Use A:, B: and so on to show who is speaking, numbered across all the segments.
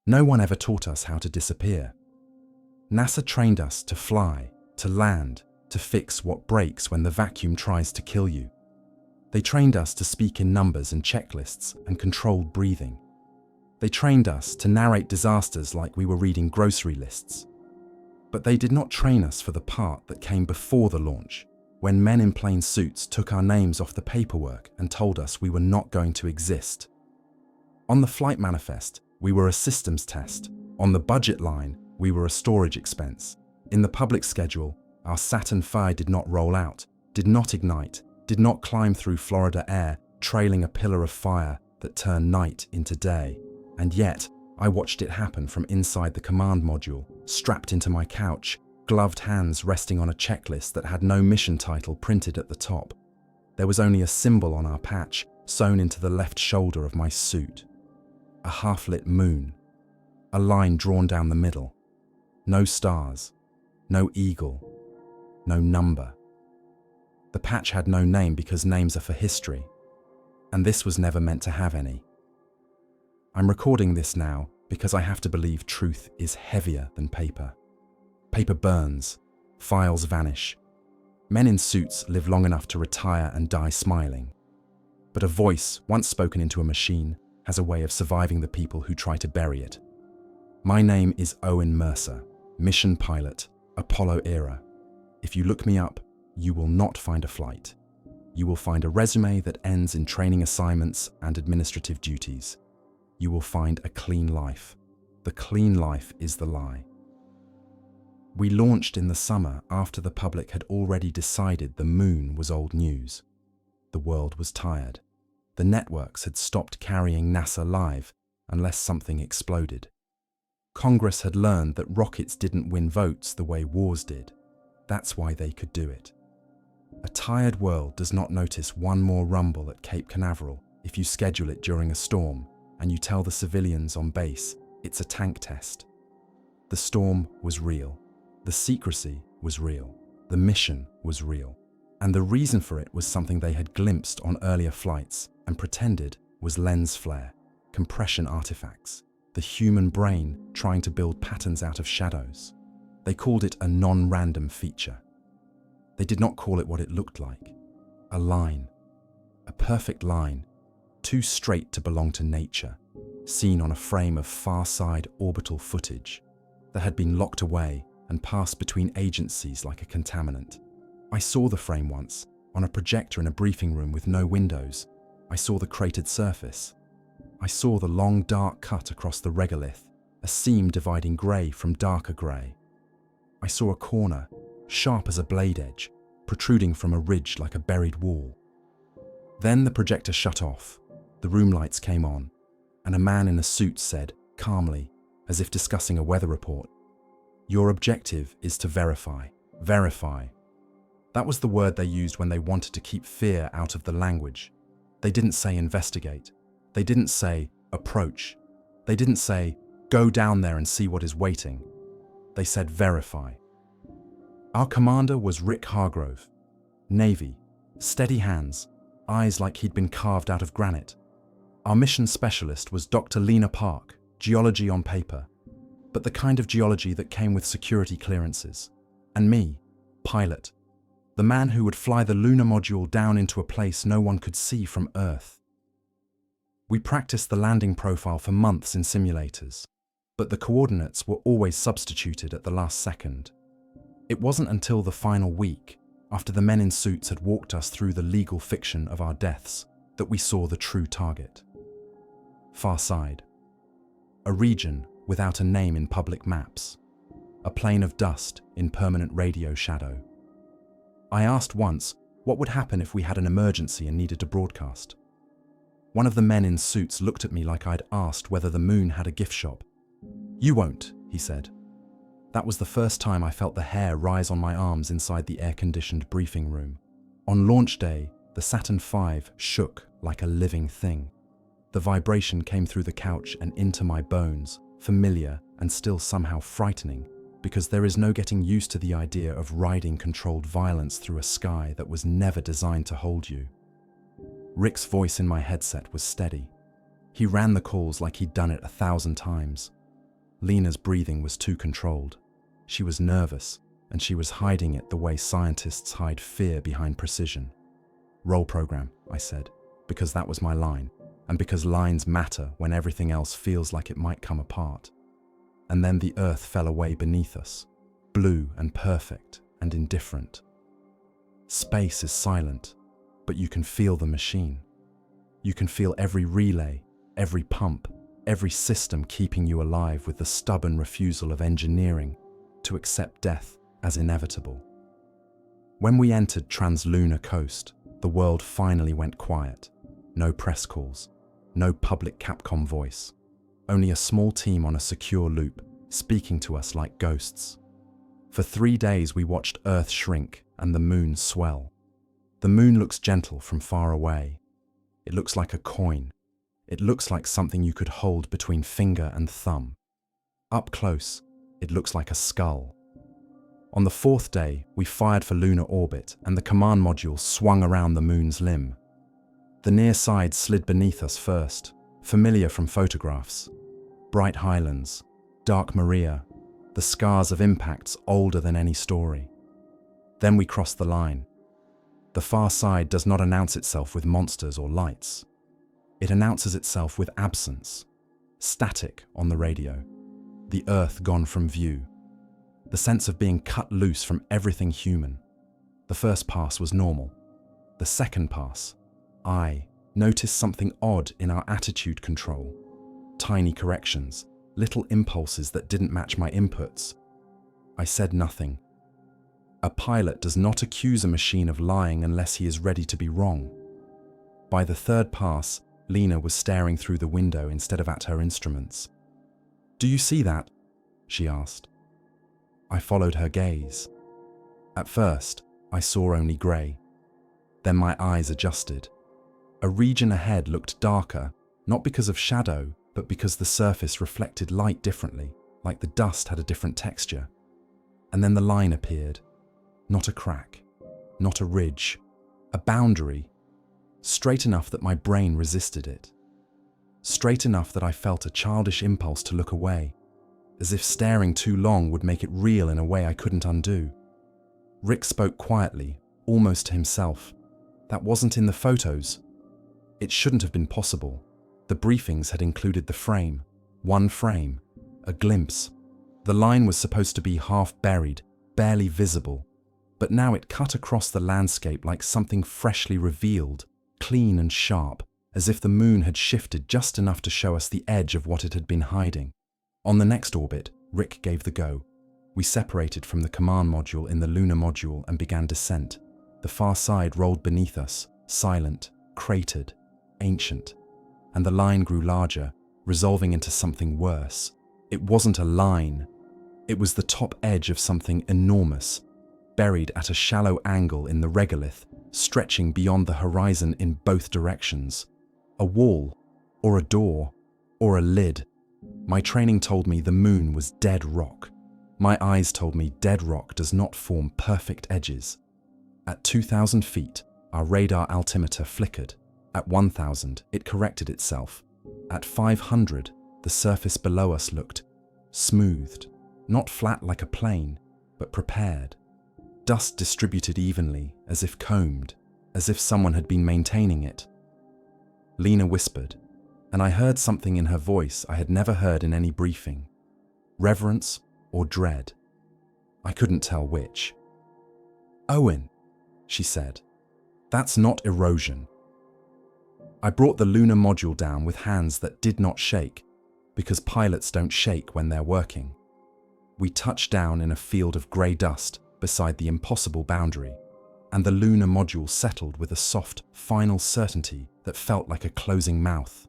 A: No one ever taught us how to disappear. NASA trained us to fly, to land, to fix what breaks when the vacuum tries to kill you. They trained us to speak in numbers and checklists and controlled breathing. They trained us to narrate disasters like we were reading grocery lists. But they did not train us for the part that came before the launch, when men in plain suits took our names off the paperwork and told us we were not going to exist. On the flight manifest, we were a systems test. On the budget line, we were a storage expense. In the public schedule, our Saturn V did not roll out, did not ignite, did not climb through Florida air, trailing a pillar of fire that turned night into day. And yet, I watched it happen from inside the command module, strapped into my couch, gloved hands resting on a checklist that had no mission title printed at the top. There was only a symbol on our patch, sewn into the left shoulder of my suit. A half-lit moon. A line drawn down the middle. No stars. No eagle. No number. The patch had no name because names are for history, and this was never meant to have any. I'm recording this now because I have to believe truth is heavier than paper. Paper burns, files vanish. Men in suits live long enough to retire and die smiling. But a voice, once spoken into a machine, has a way of surviving the people who try to bury it. My name is Owen Mercer, mission pilot, Apollo era. If you look me up, you will not find a flight. You will find a resume that ends in training assignments and administrative duties. You will find a clean life. The clean life is the lie. We launched in the summer after the public had already decided the moon was old news. The world was tired. The networks had stopped carrying NASA live unless something exploded. Congress had learned that rockets didn't win votes the way wars did. That's why they could do it. A tired world does not notice one more rumble at Cape Canaveral if you schedule it during a storm and you tell the civilians on base it's a tank test. The storm was real. The secrecy was real. The mission was real. And the reason for it was something they had glimpsed on earlier flights and pretended was lens flare, compression artifacts, the human brain trying to build patterns out of shadows. They called it a non-random feature. They did not call it what it looked like. A line. A perfect line, too straight to belong to nature, seen on a frame of far-side orbital footage that had been locked away and passed between agencies like a contaminant. I saw the frame once, on a projector in a briefing room with no windows. I saw the cratered surface. I saw the long dark cut across the regolith, a seam dividing grey from darker grey. I saw a corner, sharp as a blade edge, protruding from a ridge like a buried wall. Then the projector shut off, the room lights came on, and a man in a suit said, calmly, as if discussing a weather report, "Your objective is to verify. Verify." That was the word they used when they wanted to keep fear out of the language. They didn't say investigate. They didn't say approach. They didn't say go down there and see what is waiting. They said verify. Our commander was Rick Hargrove, Navy, steady hands, eyes like he'd been carved out of granite. Our mission specialist was Dr. Lena Park, geology on paper, but the kind of geology that came with security clearances. And me, pilot, the man who would fly the lunar module down into a place no one could see from Earth. We practiced the landing profile for months in simulators, but the coordinates were always substituted at the last second. It wasn't until the final week, after the men in suits had walked us through the legal fiction of our deaths, that we saw the true target. Far side. A region without a name in public maps. A plain of dust in permanent radio shadow. I asked once what would happen if we had an emergency and needed to broadcast. One of the men in suits looked at me like I'd asked whether the moon had a gift shop. "You won't," he said. That was the first time I felt the hair rise on my arms inside the air-conditioned briefing room. On launch day, the Saturn V shook like a living thing. The vibration came through the couch and into my bones, familiar and still somehow frightening, because there is no getting used to the idea of riding controlled violence through a sky that was never designed to hold you. Rick's voice in my headset was steady. He ran the calls like he'd done it 1,000 times. Lena's breathing was too controlled. She was nervous, and she was hiding it the way scientists hide fear behind precision. "Roll program," I said, because that was my line, and because lines matter when everything else feels like it might come apart. And then the earth fell away beneath us, blue and perfect and indifferent. Space is silent, but you can feel the machine. You can feel every relay, every pump, every system keeping you alive with the stubborn refusal of engineering to accept death as inevitable. When we entered Translunar Coast, the world finally went quiet. No press calls, no public Capcom voice, only a small team on a secure loop speaking to us like ghosts. For 3 days we watched Earth shrink and the moon swell. The moon looks gentle from far away. It looks like a coin. It looks like something you could hold between finger and thumb. Up close, it looks like a skull. On the 4th day, we fired for lunar orbit and the command module swung around the moon's limb. The near side slid beneath us first, familiar from photographs. Bright highlands, dark Maria, the scars of impacts older than any story. Then we crossed the line. The far side does not announce itself with monsters or lights. It announces itself with absence, static on the radio, the earth gone from view, the sense of being cut loose from everything human. The first pass was normal. The second pass, I noticed something odd in our attitude control. Tiny corrections, little impulses that didn't match my inputs. I said nothing. A pilot does not accuse a machine of lying unless he is ready to be wrong. By the 3rd pass, Lena was staring through the window instead of at her instruments. "Do you see that?" she asked. I followed her gaze. At first, I saw only grey. Then my eyes adjusted. A region ahead looked darker, not because of shadow, but because the surface reflected light differently, like the dust had a different texture. And then the line appeared. Not a crack, not a ridge, a boundary, straight enough that my brain resisted it. Straight enough that I felt a childish impulse to look away, as if staring too long would make it real in a way I couldn't undo. Rick spoke quietly, almost to himself. "That wasn't in the photos." It shouldn't have been possible. The briefings had included the frame, one frame, a glimpse. The line was supposed to be half buried, barely visible, but now it cut across the landscape like something freshly revealed, clean and sharp, as if the moon had shifted just enough to show us the edge of what it had been hiding. On the next orbit, Rick gave the go. We separated from the command module in the lunar module and began descent. The far side rolled beneath us, silent, cratered, ancient. And the line grew larger, resolving into something worse. It wasn't a line. It was the top edge of something enormous, buried at a shallow angle in the regolith, stretching beyond the horizon in both directions. A wall, or a door, or a lid. My training told me the moon was dead rock. My eyes told me dead rock does not form perfect edges. At 2,000 feet, our radar altimeter flickered. At 1,000, it corrected itself. At 500, the surface below us looked smoothed, not flat like a plane, but prepared. Dust distributed evenly, as if combed, as if someone had been maintaining it. Lena whispered, and I heard something in her voice I had never heard in any briefing. Reverence or dread. I couldn't tell which. "Owen," she said, "that's not erosion." I brought the lunar module down with hands that did not shake, because pilots don't shake when they're working. We touched down in a field of grey dust beside the impossible boundary, and the lunar module settled with a soft, final certainty that felt like a closing mouth.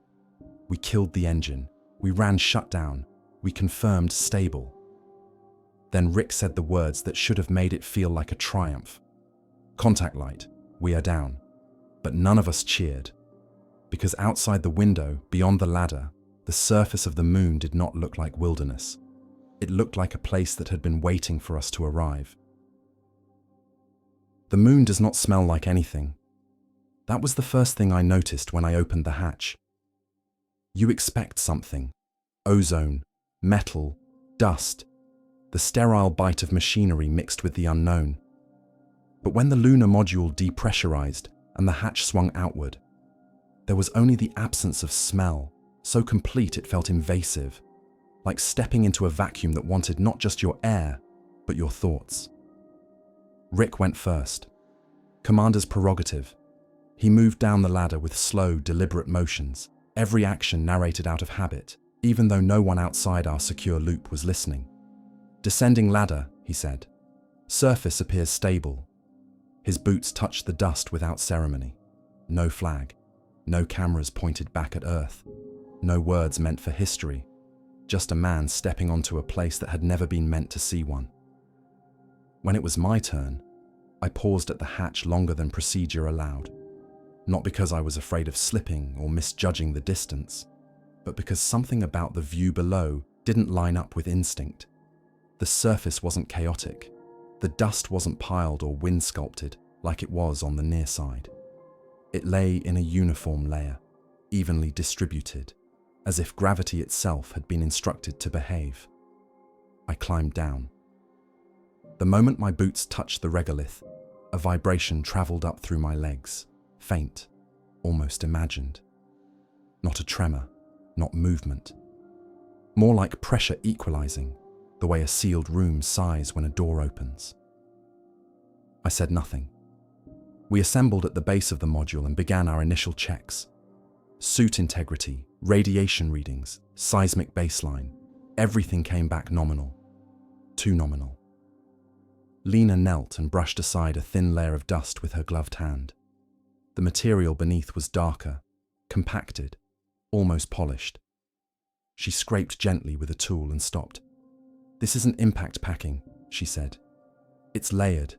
A: We killed the engine. We ran shutdown. We confirmed stable. Then Rick said the words that should have made it feel like a triumph. "Contact light. We are down." But none of us cheered. Because outside the window, beyond the ladder, the surface of the moon did not look like wilderness. It looked like a place that had been waiting for us to arrive. The moon does not smell like anything. That was the first thing I noticed when I opened the hatch. You expect something. Ozone, metal, Dust, the sterile bite of machinery mixed with the unknown. But when the lunar module depressurized and the hatch swung outward, there was only the absence of smell, so complete it felt invasive, like stepping into a vacuum that wanted not just your air, but your thoughts. Rick went first. Commander's prerogative. He moved down the ladder with slow, deliberate motions, every action narrated out of habit, even though no one outside our secure loop was listening. Descending ladder, he said. Surface appears stable. His boots touched the dust without ceremony. No flag. No cameras pointed back at Earth. No words meant for history. Just a man stepping onto a place that had never been meant to see one. When it was my turn, I paused at the hatch longer than procedure allowed. Not because I was afraid of slipping or misjudging the distance, but because something about the view below didn't line up with instinct. The surface wasn't chaotic. The dust wasn't piled or wind-sculpted like it was on the near side. It lay in a uniform layer, evenly distributed, as if gravity itself had been instructed to behave. I climbed down. The moment my boots touched the regolith, a vibration traveled up through my legs, faint, almost imagined. Not a tremor, not movement. More like pressure equalizing, the way a sealed room sighs when a door opens. I said nothing. We assembled at the base of the module and began our initial checks. Suit integrity, radiation readings, seismic baseline, everything came back nominal. Too nominal. Lena knelt and brushed aside a thin layer of dust with her gloved hand. The material beneath was darker, compacted, almost polished. She scraped gently with a tool and stopped. "This isn't impact packing," she said. "It's layered."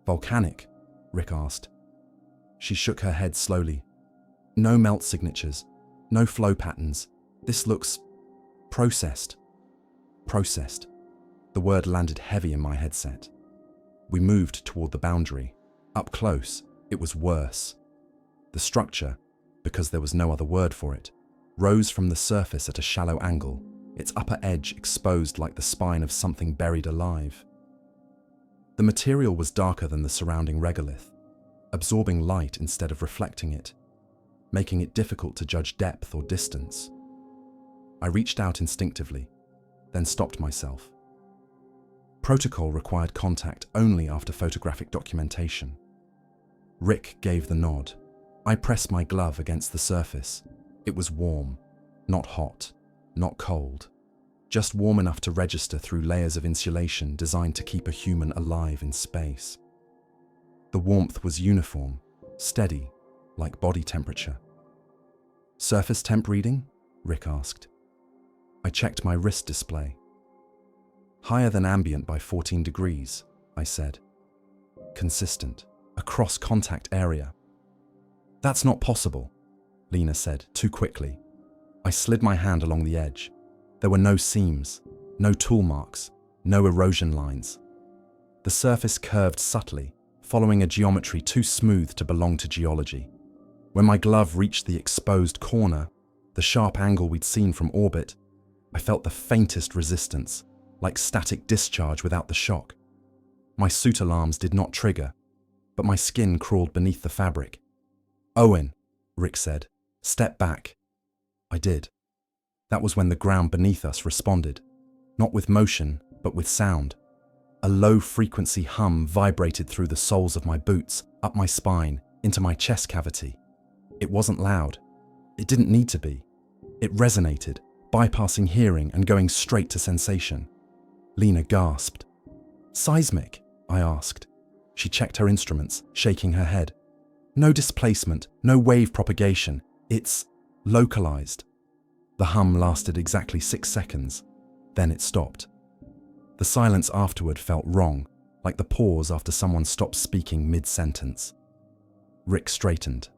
A: "Volcanic?" Rick asked. She shook her head slowly. "No melt signatures, no flow patterns. This looks processed." Processed. The word landed heavy in my headset. We moved toward the boundary. Up close, it was worse. The structure, because there was no other word for it, rose from the surface at a shallow angle, its upper edge exposed like the spine of something buried alive. The material was darker than the surrounding regolith, absorbing light instead of reflecting it, making it difficult to judge depth or distance. I reached out instinctively, then stopped myself. Protocol required contact only after photographic documentation. Rick gave the nod. I pressed my glove against the surface. It was warm, not hot, not cold, just warm enough to register through layers of insulation designed to keep a human alive in space. The warmth was uniform, steady, like body temperature. "Surface temp reading?" Rick asked. I checked my wrist display. "Higher than ambient by 14 degrees, I said. "Consistent, across contact area." "That's not possible," Lena said, too quickly. I slid my hand along the edge. There were no seams, no tool marks, no erosion lines. The surface curved subtly, following a geometry too smooth to belong to geology. When my glove reached the exposed corner, the sharp angle we'd seen from orbit, I felt the faintest resistance, like static discharge without the shock. My suit alarms did not trigger, but my skin crawled beneath the fabric. "Owen," Rick said, "step back." I did. That was when the ground beneath us responded, not with motion, but with sound. A low-frequency hum vibrated through the soles of my boots, up my spine, into my chest cavity. It wasn't loud. It didn't need to be. It resonated, bypassing hearing and going straight to sensation. Lena gasped. "Seismic?" I asked. She checked her instruments, shaking her head. "No displacement, no wave propagation. It's localized." The hum lasted exactly 6 seconds. Then it stopped. The silence afterward felt wrong, like the pause after someone stopped speaking mid-sentence. Rick straightened.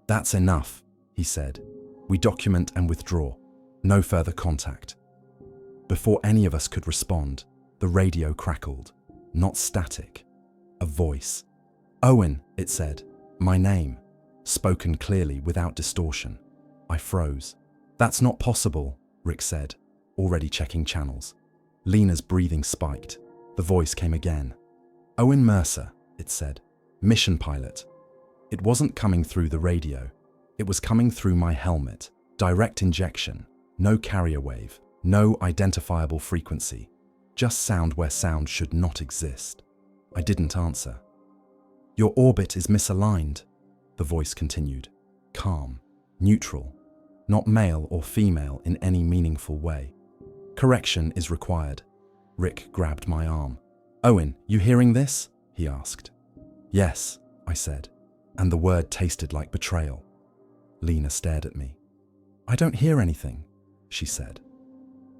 A: "That's enough," he said. "We document and withdraw. No further contact." Before any of us could respond, the radio crackled. Not static. A voice. "Owen," it said. My name. Spoken clearly, without distortion. I froze. "That's not possible," Rick said. already checking channels. Lena's breathing spiked. The voice came again. "Owen Mercer," it said. "Mission pilot." It wasn't coming through the radio. It was coming through my helmet. Direct injection. No carrier wave. No identifiable frequency. Just sound where sound should not exist. I didn't answer. "Your orbit is misaligned," the voice continued. Calm. Neutral. Not male or female in any meaningful way. "Correction is required." Rick grabbed my arm. "Owen, you hearing this?" he asked. "Yes," I said, and the word tasted like betrayal. Lena stared at me. "I don't hear anything," she said.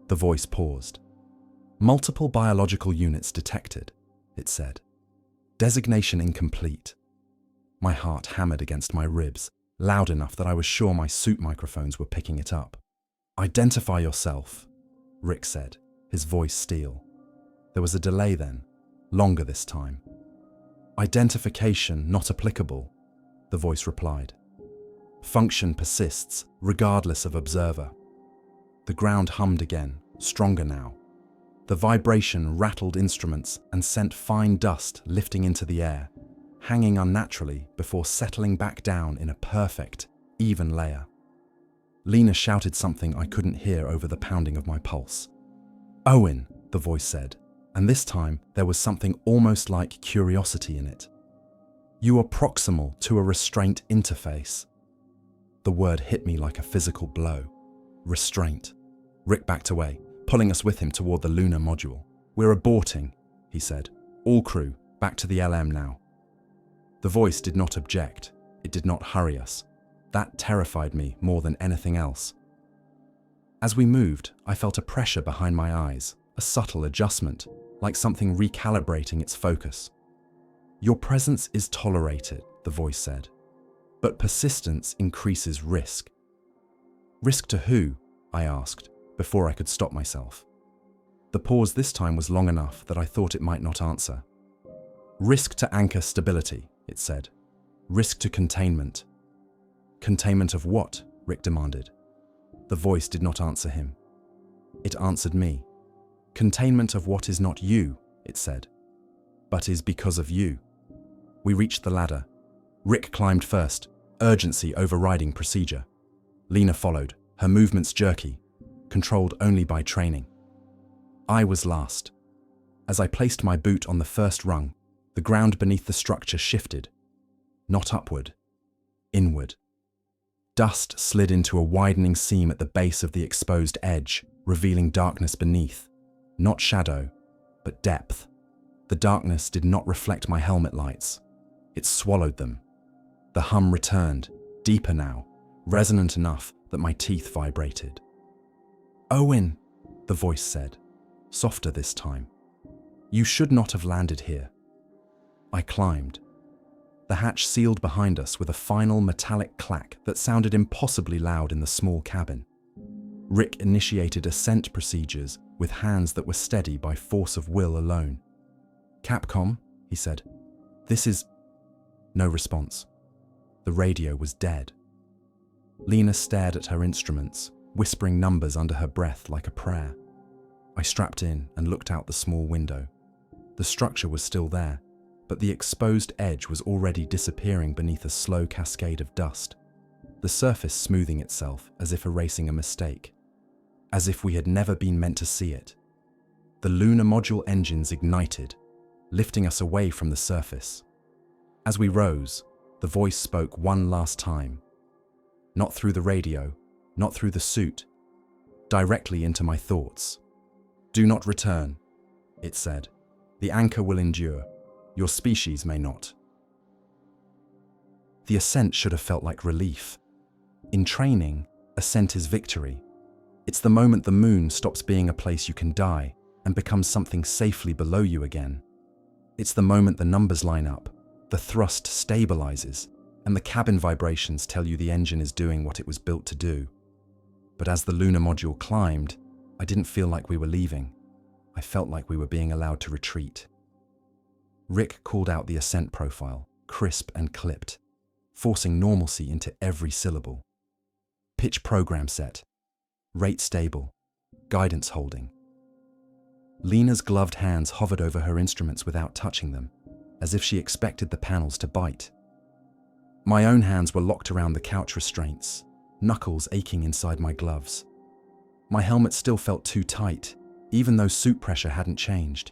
A: The voice paused. "Multiple biological units detected," it said. "Designation incomplete." My heart hammered against my ribs, loud enough that I was sure my suit microphones were picking it up. "Identify yourself," Rick said, his voice steel. There was a delay then, longer this time. "Identification not applicable," the voice replied. "Function persists, regardless of observer." The ground hummed again, stronger now. The vibration rattled instruments and sent fine dust lifting into the air, hanging unnaturally before settling back down in a perfect, even layer. Lena shouted something I couldn't hear over the pounding of my pulse. "Owen," the voice said, and this time there was something almost like curiosity in it. "You are proximal to a restraint interface." The word hit me like a physical blow. Restraint. Rick backed away, pulling us with him toward the lunar module. "We're aborting," he said. "All crew, back to the LM now." The voice did not object. It did not hurry us. That terrified me more than anything else. As we moved, I felt a pressure behind my eyes, a subtle adjustment, like something recalibrating its focus. "Your presence is tolerated," the voice said, "but persistence increases risk." "Risk to who?" I asked, before I could stop myself. The pause this time was long enough that I thought it might not answer. "Risk to anchor stability," it said. "Risk to containment." "Containment of what?" Rick demanded. The voice did not answer him. It answered me. "Containment of what is not you," it said, "but is because of you." We reached the ladder. Rick climbed first, urgency overriding procedure. Lena followed, her movements jerky, controlled only by training. I was last. As I placed my boot on the first rung, the ground beneath the structure shifted. Not upward, inward. Dust slid into a widening seam at the base of the exposed edge, revealing darkness beneath. Not shadow, but depth. The darkness did not reflect my helmet lights. It swallowed them. The hum returned, deeper now, resonant enough that my teeth vibrated. "Owen," the voice said, softer this time. "You should not have landed here." I climbed. The hatch sealed behind us with a final metallic clack that sounded impossibly loud in the small cabin. Rick initiated ascent procedures with hands that were steady by force of will alone. "Capcom," he said. "This is..." No response. The radio was dead. Lena stared at her instruments, whispering numbers under her breath like a prayer. I strapped in and looked out the small window. The structure was still there, but the exposed edge was already disappearing beneath a slow cascade of dust, the surface smoothing itself as if erasing a mistake, as if we had never been meant to see it. The lunar module engines ignited, lifting us away from the surface. As we rose, the voice spoke one last time. Not through the radio, not through the suit, directly into my thoughts. "Do not return," it said. "The anchor will endure. Your species may not." The ascent should have felt like relief. In training, ascent is victory. It's the moment the moon stops being a place you can die and becomes something safely below you again. It's the moment the numbers line up, the thrust stabilizes, and the cabin vibrations tell you the engine is doing what it was built to do. But as the lunar module climbed, I didn't feel like we were leaving. I felt like we were being allowed to retreat. Rick called out the ascent profile, crisp and clipped, forcing normalcy into every syllable. "Pitch program set. Rate stable. guidance holding. Lena's gloved hands hovered over her instruments without touching them, as if she expected the panels to bite. My own hands were locked around the couch restraints, knuckles aching inside my gloves. My helmet still felt too tight, even though suit pressure hadn't changed.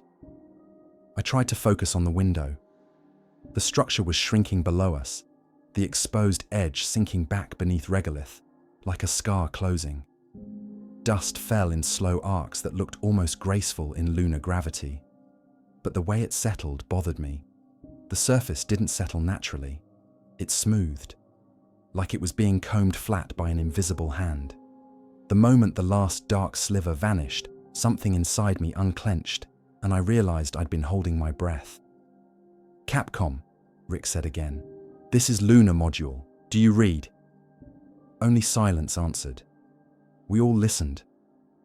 A: I tried to focus on the window. The structure was shrinking below us, the exposed edge sinking back beneath regolith, like a scar closing. Dust fell in slow arcs that looked almost graceful in lunar gravity. But the way it settled bothered me. The surface didn't settle naturally. It smoothed, like it was being combed flat by an invisible hand. The moment the last dark sliver vanished, something inside me unclenched, and I realized I'd been holding my breath. "Capcom," Rick said again. "This is Lunar Module. Do you read?" Only silence answered. We all listened,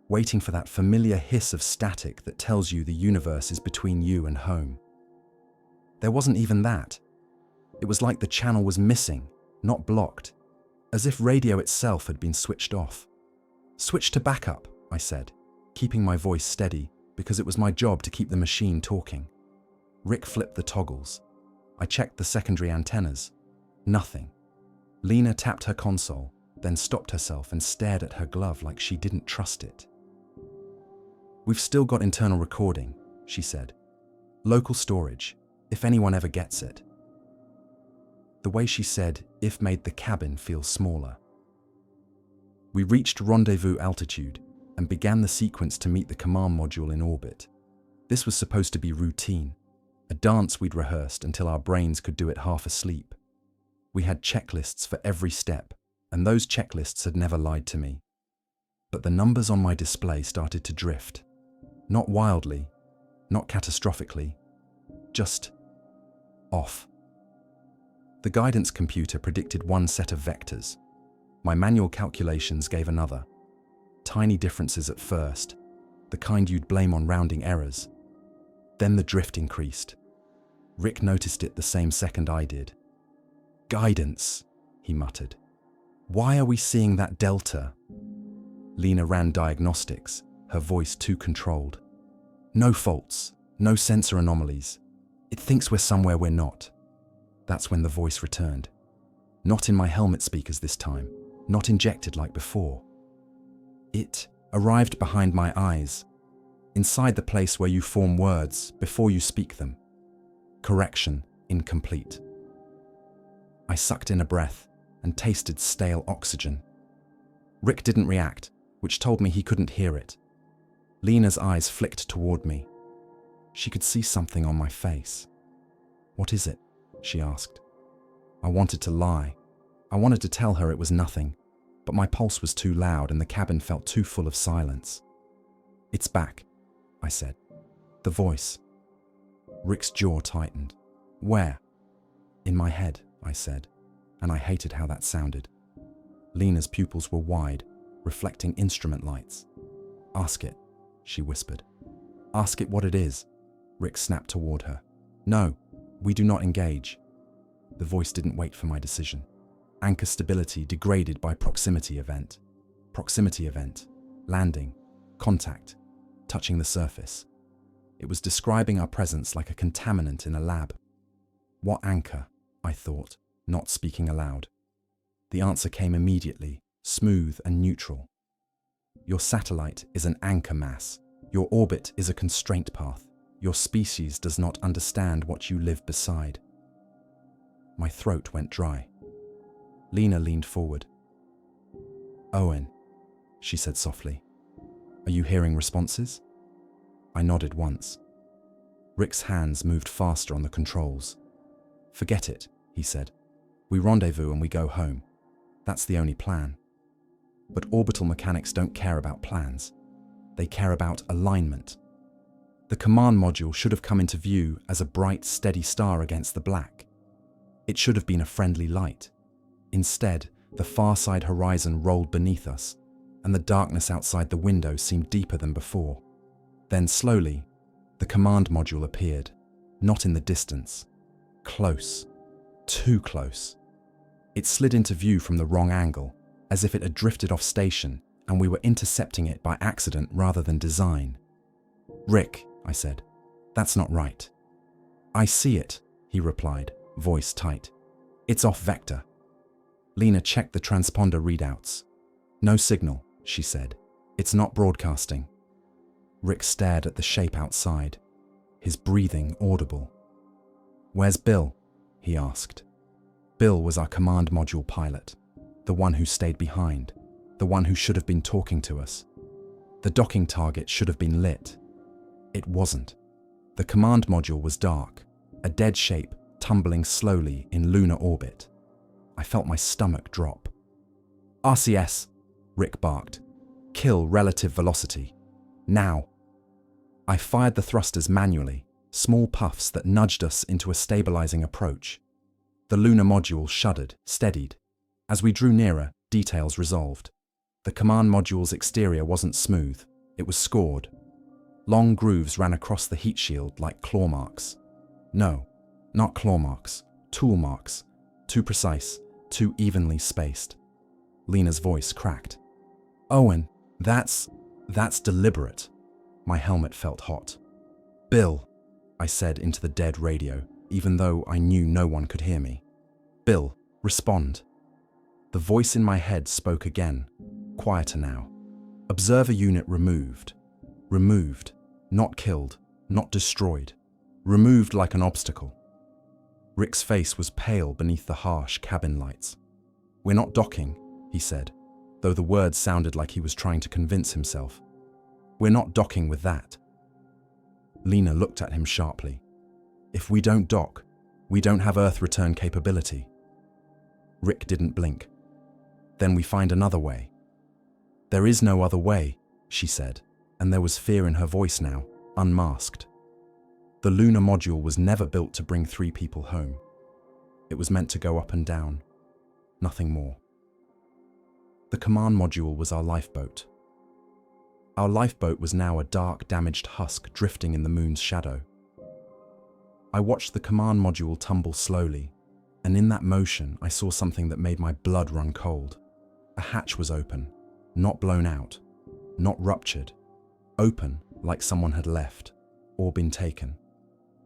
A: waiting for that familiar hiss of static that tells you the universe is between you and home. There wasn't even that. It was like the channel was missing, not blocked, as if radio itself had been switched off. "Switch to backup," I said, keeping my voice steady because it was my job to keep the machine talking. Rick flipped the toggles. I checked the secondary antennas. Nothing. Lena tapped her console, then stopped herself and stared at her glove like she didn't trust it. "We've still got internal recording," she said. "Local storage, if anyone ever gets it." The way she said "if" made the cabin feel smaller. We reached rendezvous altitude and began the sequence to meet the command module in orbit. This was supposed to be routine, a dance we'd rehearsed until our brains could do it half asleep. We had checklists for every step, and those checklists had never lied to me. But the numbers on my display started to drift. Not wildly, not catastrophically, just off. The guidance computer predicted one set of vectors. My manual calculations gave another. Tiny differences at first, the kind you'd blame on rounding errors. Then the drift increased. Rick noticed it the same second I did. "Guidance," he muttered. "Why are we seeing that delta?" Lena ran diagnostics, her voice too controlled. "No faults, no sensor anomalies. It thinks we're somewhere we're not." That's when the voice returned. Not in my helmet speakers this time, not injected like before. It arrived behind my eyes, inside the place where you form words before you speak them. Correction, incomplete. I sucked in a breath and tasted stale oxygen. Rick didn't react, which told me he couldn't hear it. Lena's eyes flicked toward me. She could see something on my face. "What is it?" she asked. I wanted to lie. I wanted to tell her it was nothing, but my pulse was too loud and the cabin felt too full of silence. "It's back," I said. "The voice." Rick's jaw tightened. "Where?" "In my head," I said, and I hated how that sounded. Lena's pupils were wide, reflecting instrument lights. "Ask it," she whispered. "Ask it what it is." Rick snapped toward her. "No, we do not engage." The voice didn't wait for my decision. Anchor stability degraded by proximity event. Proximity event. Landing. Contact. Touching the surface. It was describing our presence like a contaminant in a lab. What anchor? I thought, not speaking aloud. The answer came immediately, smooth and neutral. Your satellite is an anchor mass. Your orbit is a constraint path. Your species does not understand what you live beside. My throat went dry. Lena leaned forward. "Owen," she said softly. "Are you hearing responses?" I nodded once. Rick's hands moved faster on the controls. "Forget it," he said. "We rendezvous and we go home. That's the only plan." But orbital mechanics don't care about plans. They care about alignment. The command module should have come into view as a bright, steady star against the black. It should have been a friendly light. Instead, the far side horizon rolled beneath us, and the darkness outside the window seemed deeper than before. Then slowly, the command module appeared, not in the distance. Close. Too close. It slid into view from the wrong angle, as if it had drifted off station and we were intercepting it by accident rather than design. "Rick," I said, "that's not right." "I see it," he replied, voice tight. "It's off vector." Lena checked the transponder readouts. "No signal," she said. "It's not broadcasting." Rick stared at the shape outside, his breathing audible. "Where's Bill?" he asked. Bill was our command module pilot, the one who stayed behind, the one who should have been talking to us. The docking target should have been lit. It wasn't. The command module was dark, a dead shape tumbling slowly in lunar orbit. I felt my stomach drop. "RCS," Rick barked. "Kill relative velocity. Now." I fired the thrusters manually, small puffs that nudged us into a stabilizing approach. The lunar module shuddered, steadied. As we drew nearer, details resolved. The command module's exterior wasn't smooth. It was scored. Long grooves ran across the heat shield like claw marks. No, not claw marks, tool marks. Too precise, too evenly spaced. Lena's voice cracked. "Owen, that's deliberate." My helmet felt hot. "Bill," I said into the dead radio, even though I knew no one could hear me. "Bill, respond." The voice in my head spoke again, quieter now. "Observer unit removed. Removed. Not killed. Not destroyed. Removed like an obstacle." Rick's face was pale beneath the harsh cabin lights. "We're not docking," he said, though the words sounded like he was trying to convince himself. "We're not docking with that." Lena looked at him sharply. "If we don't dock, we don't have Earth return capability." Rick didn't blink. "Then we find another way." "There is no other way," she said, and there was fear in her voice now, unmasked. The lunar module was never built to bring 3 people home. It was meant to go up and down. Nothing more. The command module was our lifeboat. Our lifeboat was now a dark, damaged husk drifting in the moon's shadow. I watched the command module tumble slowly, and in that motion I saw something that made my blood run cold. A hatch was open, not blown out, not ruptured. Open like someone had left, or been taken.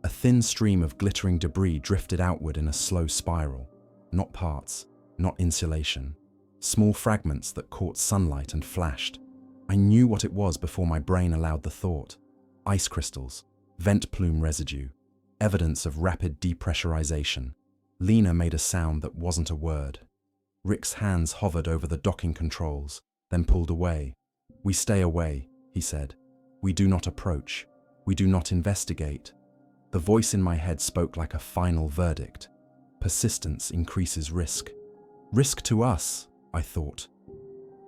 A: A thin stream of glittering debris drifted outward in a slow spiral. Not parts, not insulation. Small fragments that caught sunlight and flashed. I knew what it was before my brain allowed the thought. Ice crystals, vent plume residue, evidence of rapid depressurization. Lena made a sound that wasn't a word. Rick's hands hovered over the docking controls, then pulled away. "We stay away," he said. "We do not approach. We do not investigate." The voice in my head spoke like a final verdict. Persistence increases risk. Risk to us, I thought.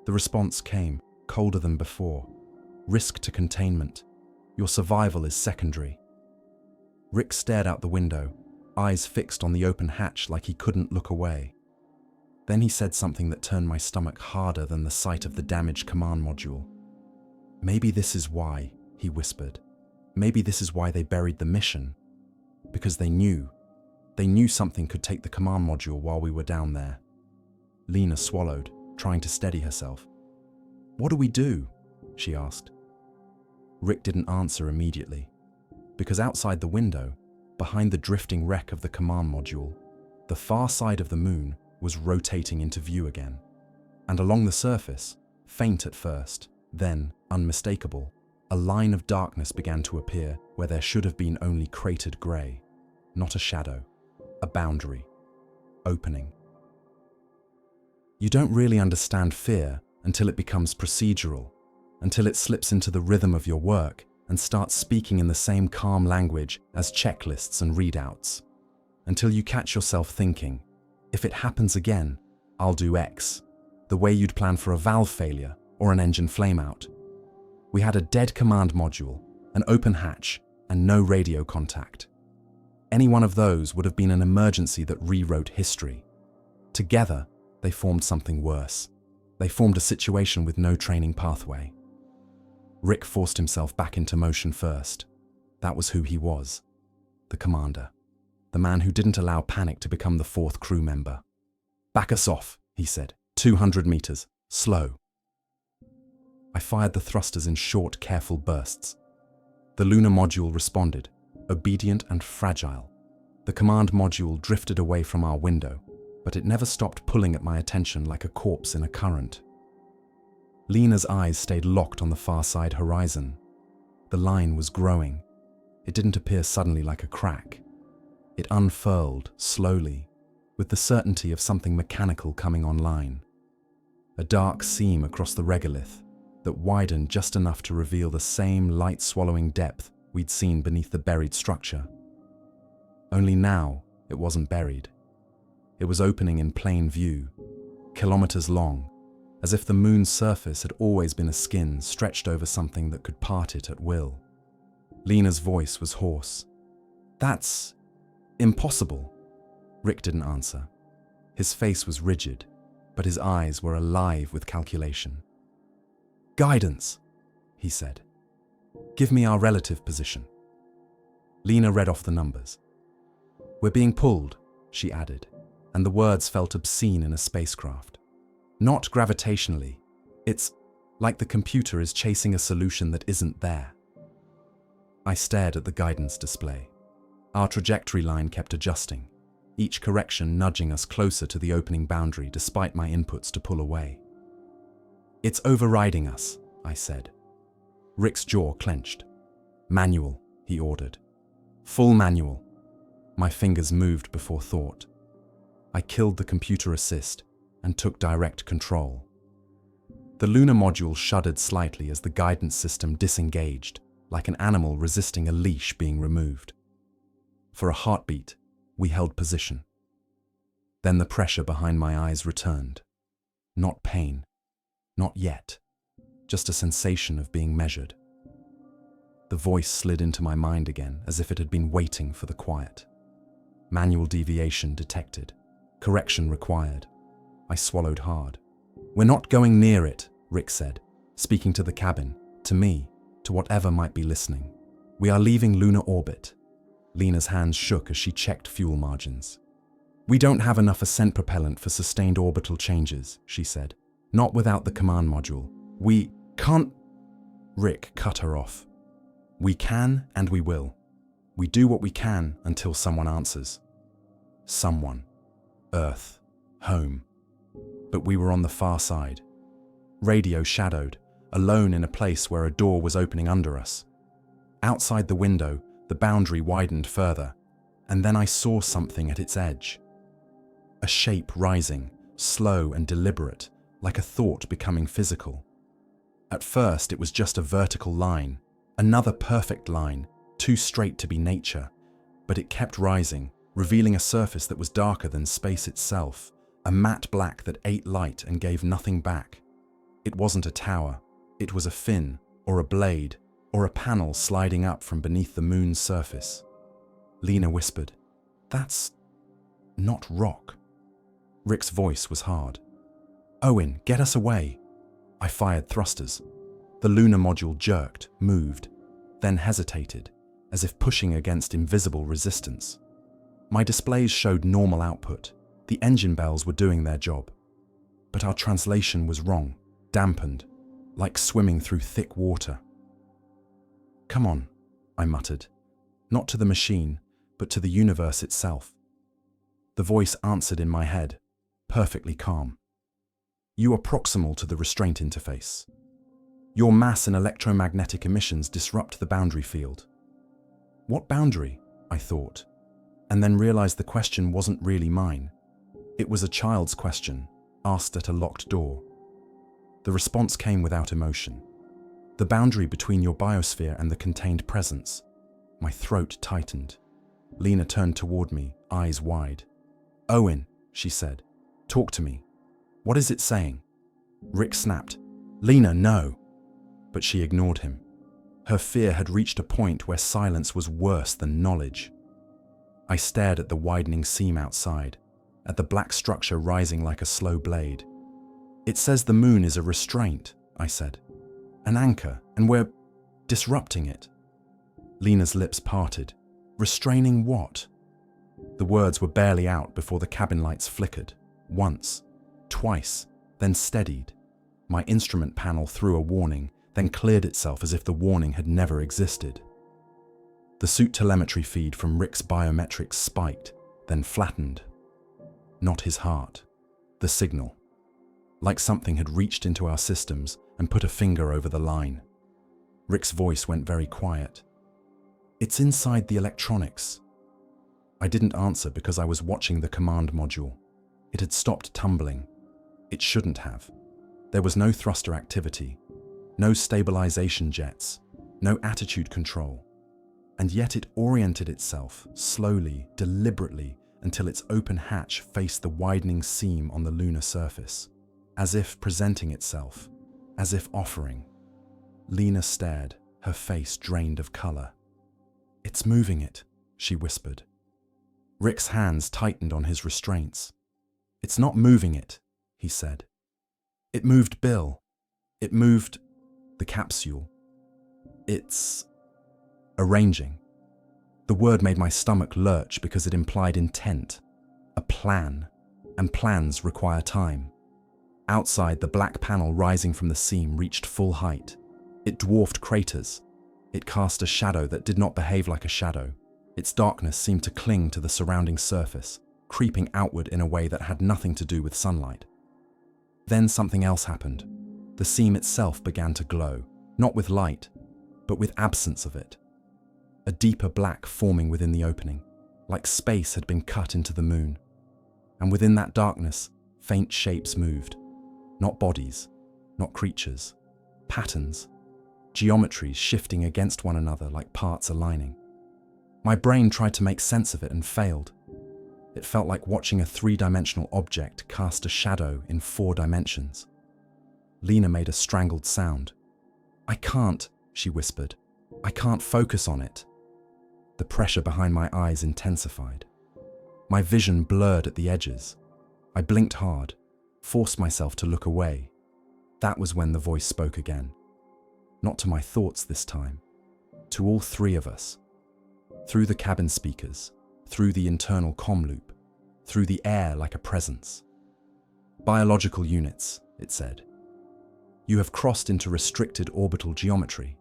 A: The response came, colder than before. Risk to containment. Your survival is secondary. Rick stared out the window, eyes fixed on the open hatch like he couldn't look away. Then he said something that turned my stomach harder than the sight of the damaged command module. "Maybe this is why," he whispered. "Maybe this is why they buried the mission. Because they knew. They knew something could take the command module while we were down there." Lena swallowed, trying to steady herself. "What do we do?" she asked. Rick didn't answer immediately, because outside the window, behind the drifting wreck of the command module, the far side of the moon was rotating into view again. And along the surface, faint at first, then unmistakable, a line of darkness began to appear where there should have been only cratered grey. Not a shadow, a boundary, opening. You don't really understand fear until it becomes procedural, until it slips into the rhythm of your work and starts speaking in the same calm language as checklists and readouts. Until you catch yourself thinking, if it happens again, I'll do X, the way you'd plan for a valve failure or an engine flameout. We had a dead command module, an open hatch, and no radio contact. Any one of those would have been an emergency that rewrote history. Together, they formed something worse. They formed a situation with no training pathway. Rick forced himself back into motion first. That was who he was. The commander. The man who didn't allow panic to become the fourth crew member. "Back us off," he said. 200 meters. Slow. I fired the thrusters in short, careful bursts. The lunar module responded, obedient and fragile. The command module drifted away from our window, but it never stopped pulling at my attention like a corpse in a current. Lena's eyes stayed locked on the far side horizon. The line was growing. It didn't appear suddenly like a crack. It unfurled, slowly, with the certainty of something mechanical coming online. A dark seam across the regolith that widened just enough to reveal the same light-swallowing depth we'd seen beneath the buried structure. Only now, it wasn't buried. It was opening in plain view, kilometers long, as if the moon's surface had always been a skin stretched over something that could part it at will. Lena's voice was hoarse. "That's impossible." Rick didn't answer. His face was rigid, but his eyes were alive with calculation. "Guidance," he said. "Give me our relative position." Lena read off the numbers. "We're being pulled," she added, and the words felt obscene in a spacecraft. "Not gravitationally. It's like the computer is chasing a solution that isn't there." I stared at the guidance display. Our trajectory line kept adjusting, each correction nudging us closer to the opening boundary despite my inputs to pull away. "It's overriding us," I said. Rick's jaw clenched. "Manual," he ordered. "Full manual." My fingers moved before thought. I killed the computer assist and took direct control. The lunar module shuddered slightly as the guidance system disengaged, like an animal resisting a leash being removed. For a heartbeat, we held position. Then the pressure behind my eyes returned. Not pain, not yet, just a sensation of being measured. The voice slid into my mind again as if it had been waiting for the quiet. Manual deviation detected. Correction required. I swallowed hard. "We're not going near it," Rick said, speaking to the cabin, to me, to whatever might be listening. "We are leaving lunar orbit." Lena's hands shook as she checked fuel margins. "We don't have enough ascent propellant for sustained orbital changes," she said. "Not without the command module. We can't—" Rick cut her off. "We can and we will. We do what we can until someone answers." Someone. Earth. Home. But we were on the far side. Radio shadowed, alone in a place where a door was opening under us. Outside the window, the boundary widened further, and then I saw something at its edge. A shape rising, slow and deliberate, like a thought becoming physical. At first, it was just a vertical line, another perfect line, too straight to be nature, but it kept rising, revealing a surface that was darker than space itself, a matte black that ate light and gave nothing back. It wasn't a tower, it was a fin, or a blade, or a panel sliding up from beneath the moon's surface. Lena whispered, "That's not rock." Rick's voice was hard. "Owen, get us away." I fired thrusters. The lunar module jerked, moved, then hesitated, as if pushing against invisible resistance. My displays showed normal output. The engine bells were doing their job. But our translation was wrong, dampened, like swimming through thick water. "Come on," I muttered, not to the machine, but to the universe itself. The voice answered in my head, perfectly calm. "You are proximal to the restraint interface. Your mass and electromagnetic emissions disrupt the boundary field." What boundary? I thought, and then realized the question wasn't really mine. It was a child's question, asked at a locked door. The response came without emotion. "The boundary between your biosphere and the contained presence." My throat tightened. Lena turned toward me, eyes wide. "Owen," she said, "talk to me. What is it saying?" Rick snapped, "Lena, no." But she ignored him. Her fear had reached a point where silence was worse than knowledge. I stared at the widening seam outside, at the black structure rising like a slow blade. "It says the moon is a restraint," I said. "An anchor, and we're disrupting it." Lena's lips parted. "Restraining what?" The words were barely out before the cabin lights flickered. Once, twice, then steadied. My instrument panel threw a warning, then cleared itself as if the warning had never existed. The suit telemetry feed from Rick's biometrics spiked, then flattened. Not his heart. The signal. Like something had reached into our systems and put a finger over the line. Rick's voice went very quiet. "It's inside the electronics." I didn't answer because I was watching the command module. It had stopped tumbling. It shouldn't have. There was no thruster activity, no stabilization jets, no attitude control. And yet it oriented itself, slowly, deliberately, until its open hatch faced the widening seam on the lunar surface, as if presenting itself, as if offering. Lena stared, her face drained of color. "It's moving it," she whispered. Rick's hands tightened on his restraints. "It's not moving it," he said. "It moved Bill. It moved the capsule. It's arranging." The word made my stomach lurch because it implied intent, a plan, and plans require time. Outside, the black panel rising from the seam reached full height. It dwarfed craters. It cast a shadow that did not behave like a shadow. Its darkness seemed to cling to the surrounding surface, creeping outward in a way that had nothing to do with sunlight. Then something else happened. The seam itself began to glow, not with light, but with absence of it. A deeper black forming within the opening, like space had been cut into the moon. And within that darkness, faint shapes moved. Not bodies, not creatures. Patterns. Geometries shifting against one another like parts aligning. My brain tried to make sense of it and failed. It felt like watching a three-dimensional object cast a shadow in 4 dimensions. Lena made a strangled sound. "I can't," she whispered. "I can't focus on it." The pressure behind my eyes intensified. My vision blurred at the edges. I blinked hard, forced myself to look away. That was when the voice spoke again. Not to my thoughts this time. To all 3 of us. Through the cabin speakers, through the internal comm loop, through the air like a presence. "Biological units," it said. "You have crossed into restricted orbital geometry."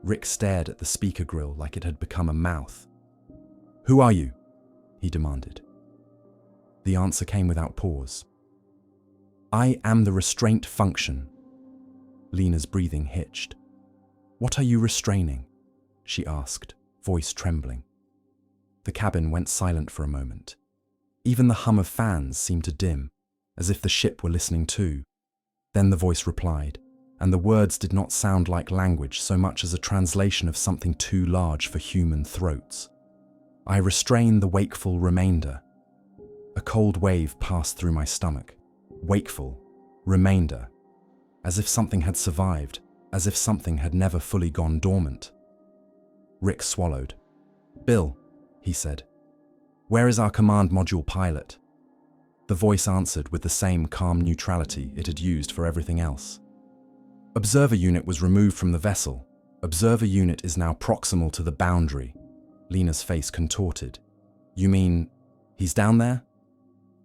A: Rick stared at the speaker grill like it had become a mouth. "Who are you?" he demanded. The answer came without pause. "I am the restraint function." Lena's breathing hitched. "What are you restraining?" she asked, voice trembling. The cabin went silent for a moment. Even the hum of fans seemed to dim, as if the ship were listening too. Then the voice replied, and the words did not sound like language so much as a translation of something too large for human throats. "I restrain the wakeful remainder." A cold wave passed through my stomach. Wakeful, remainder. As if something had survived, as if something had never fully gone dormant. Rick swallowed. "Bill," he said. "Where is our command module pilot?" The voice answered with the same calm neutrality it had used for everything else. "Observer unit was removed from the vessel. Observer unit is now proximal to the boundary." Lena's face contorted. "You mean, he's down there?"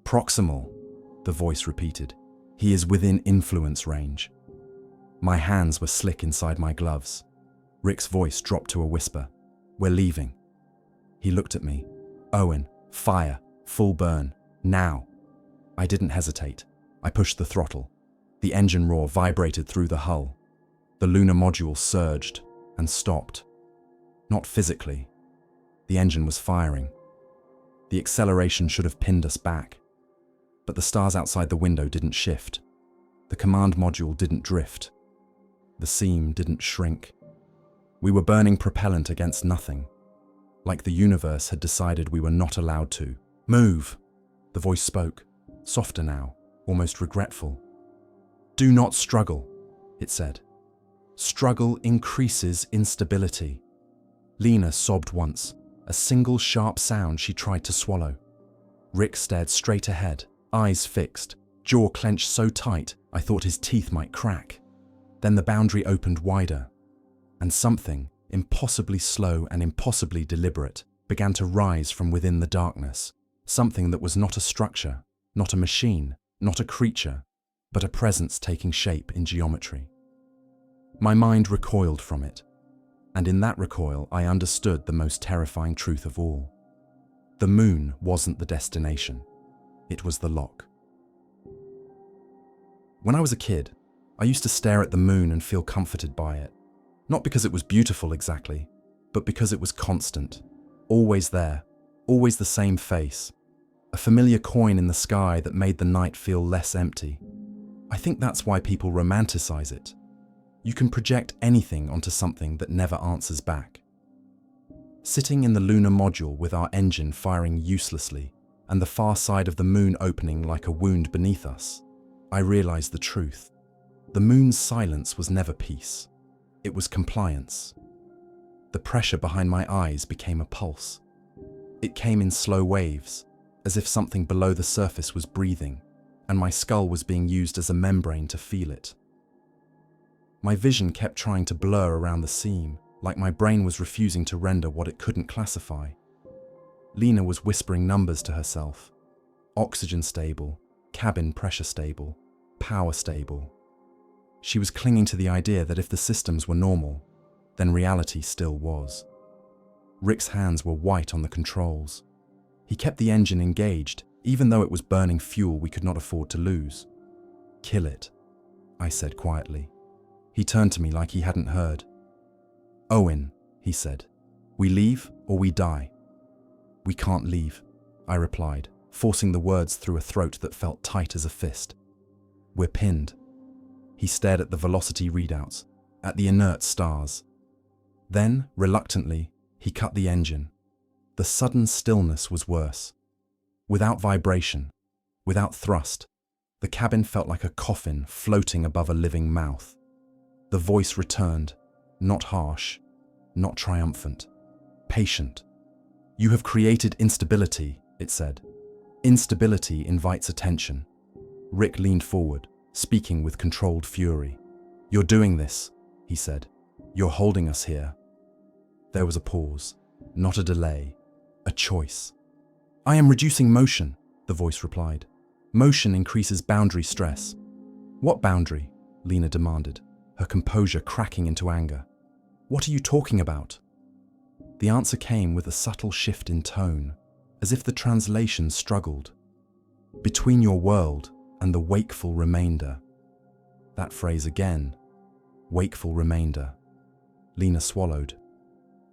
A: "Proximal," the voice repeated. "He is within influence range." My hands were slick inside my gloves. Rick's voice dropped to a whisper. "We're leaving." He looked at me. "Owen, fire, full burn, now." I didn't hesitate. I pushed the throttle. The engine roar vibrated through the hull. The lunar module surged and stopped. Not physically. The engine was firing. The acceleration should have pinned us back. But the stars outside the window didn't shift. The command module didn't drift. The seam didn't shrink. We were burning propellant against nothing. Like the universe had decided we were not allowed to. "Move," the voice spoke, softer now, almost regretful. "Do not struggle," it said. "Struggle increases instability." Lena sobbed once, a single sharp sound she tried to swallow. Rick stared straight ahead, eyes fixed, jaw clenched so tight I thought his teeth might crack. Then the boundary opened wider, and something, impossibly slow and impossibly deliberate, began to rise from within the darkness. Something that was not a structure, not a machine, not a creature, but a presence taking shape in geometry. My mind recoiled from it, and in that recoil I understood the most terrifying truth of all. The moon wasn't the destination, it was the lock. When I was a kid, I used to stare at the moon and feel comforted by it. Not because it was beautiful exactly, but because it was constant, always there, always the same face, a familiar coin in the sky that made the night feel less empty. I think that's why people romanticize it. You can project anything onto something that never answers back. Sitting in the lunar module with our engine firing uselessly and the far side of the moon opening like a wound beneath us, I realized the truth. The moon's silence was never peace. It was compliance. The pressure behind my eyes became a pulse. It came in slow waves, as if something below the surface was breathing, and my skull was being used as a membrane to feel it. My vision kept trying to blur around the seam, like my brain was refusing to render what it couldn't classify. Lena was whispering numbers to herself. Oxygen stable, cabin pressure stable, power stable. She was clinging to the idea that if the systems were normal, then reality still was. Rick's hands were white on the controls. He kept the engine engaged, even though it was burning fuel we could not afford to lose. "Kill it," I said quietly. He turned to me like he hadn't heard. "Owen," he said, "we leave or we die." "We can't leave," I replied, forcing the words through a throat that felt tight as a fist. "We're pinned." He stared at the velocity readouts, at the inert stars. Then, reluctantly, he cut the engine. The sudden stillness was worse. Without vibration, without thrust, the cabin felt like a coffin floating above a living mouth. The voice returned, not harsh, not triumphant, patient. "You have created instability," it said. "Instability invites attention." Rick leaned forward, speaking with controlled fury. "You're doing this," he said. "You're holding us here." There was a pause, not a delay, a choice. "I am reducing motion," the voice replied. "Motion increases boundary stress." "What boundary?" Lena demanded, her composure cracking into anger. "What are you talking about?" The answer came with a subtle shift in tone, as if the translation struggled. "Between your world and the wakeful remainder." That phrase again. Wakeful remainder. Lena swallowed.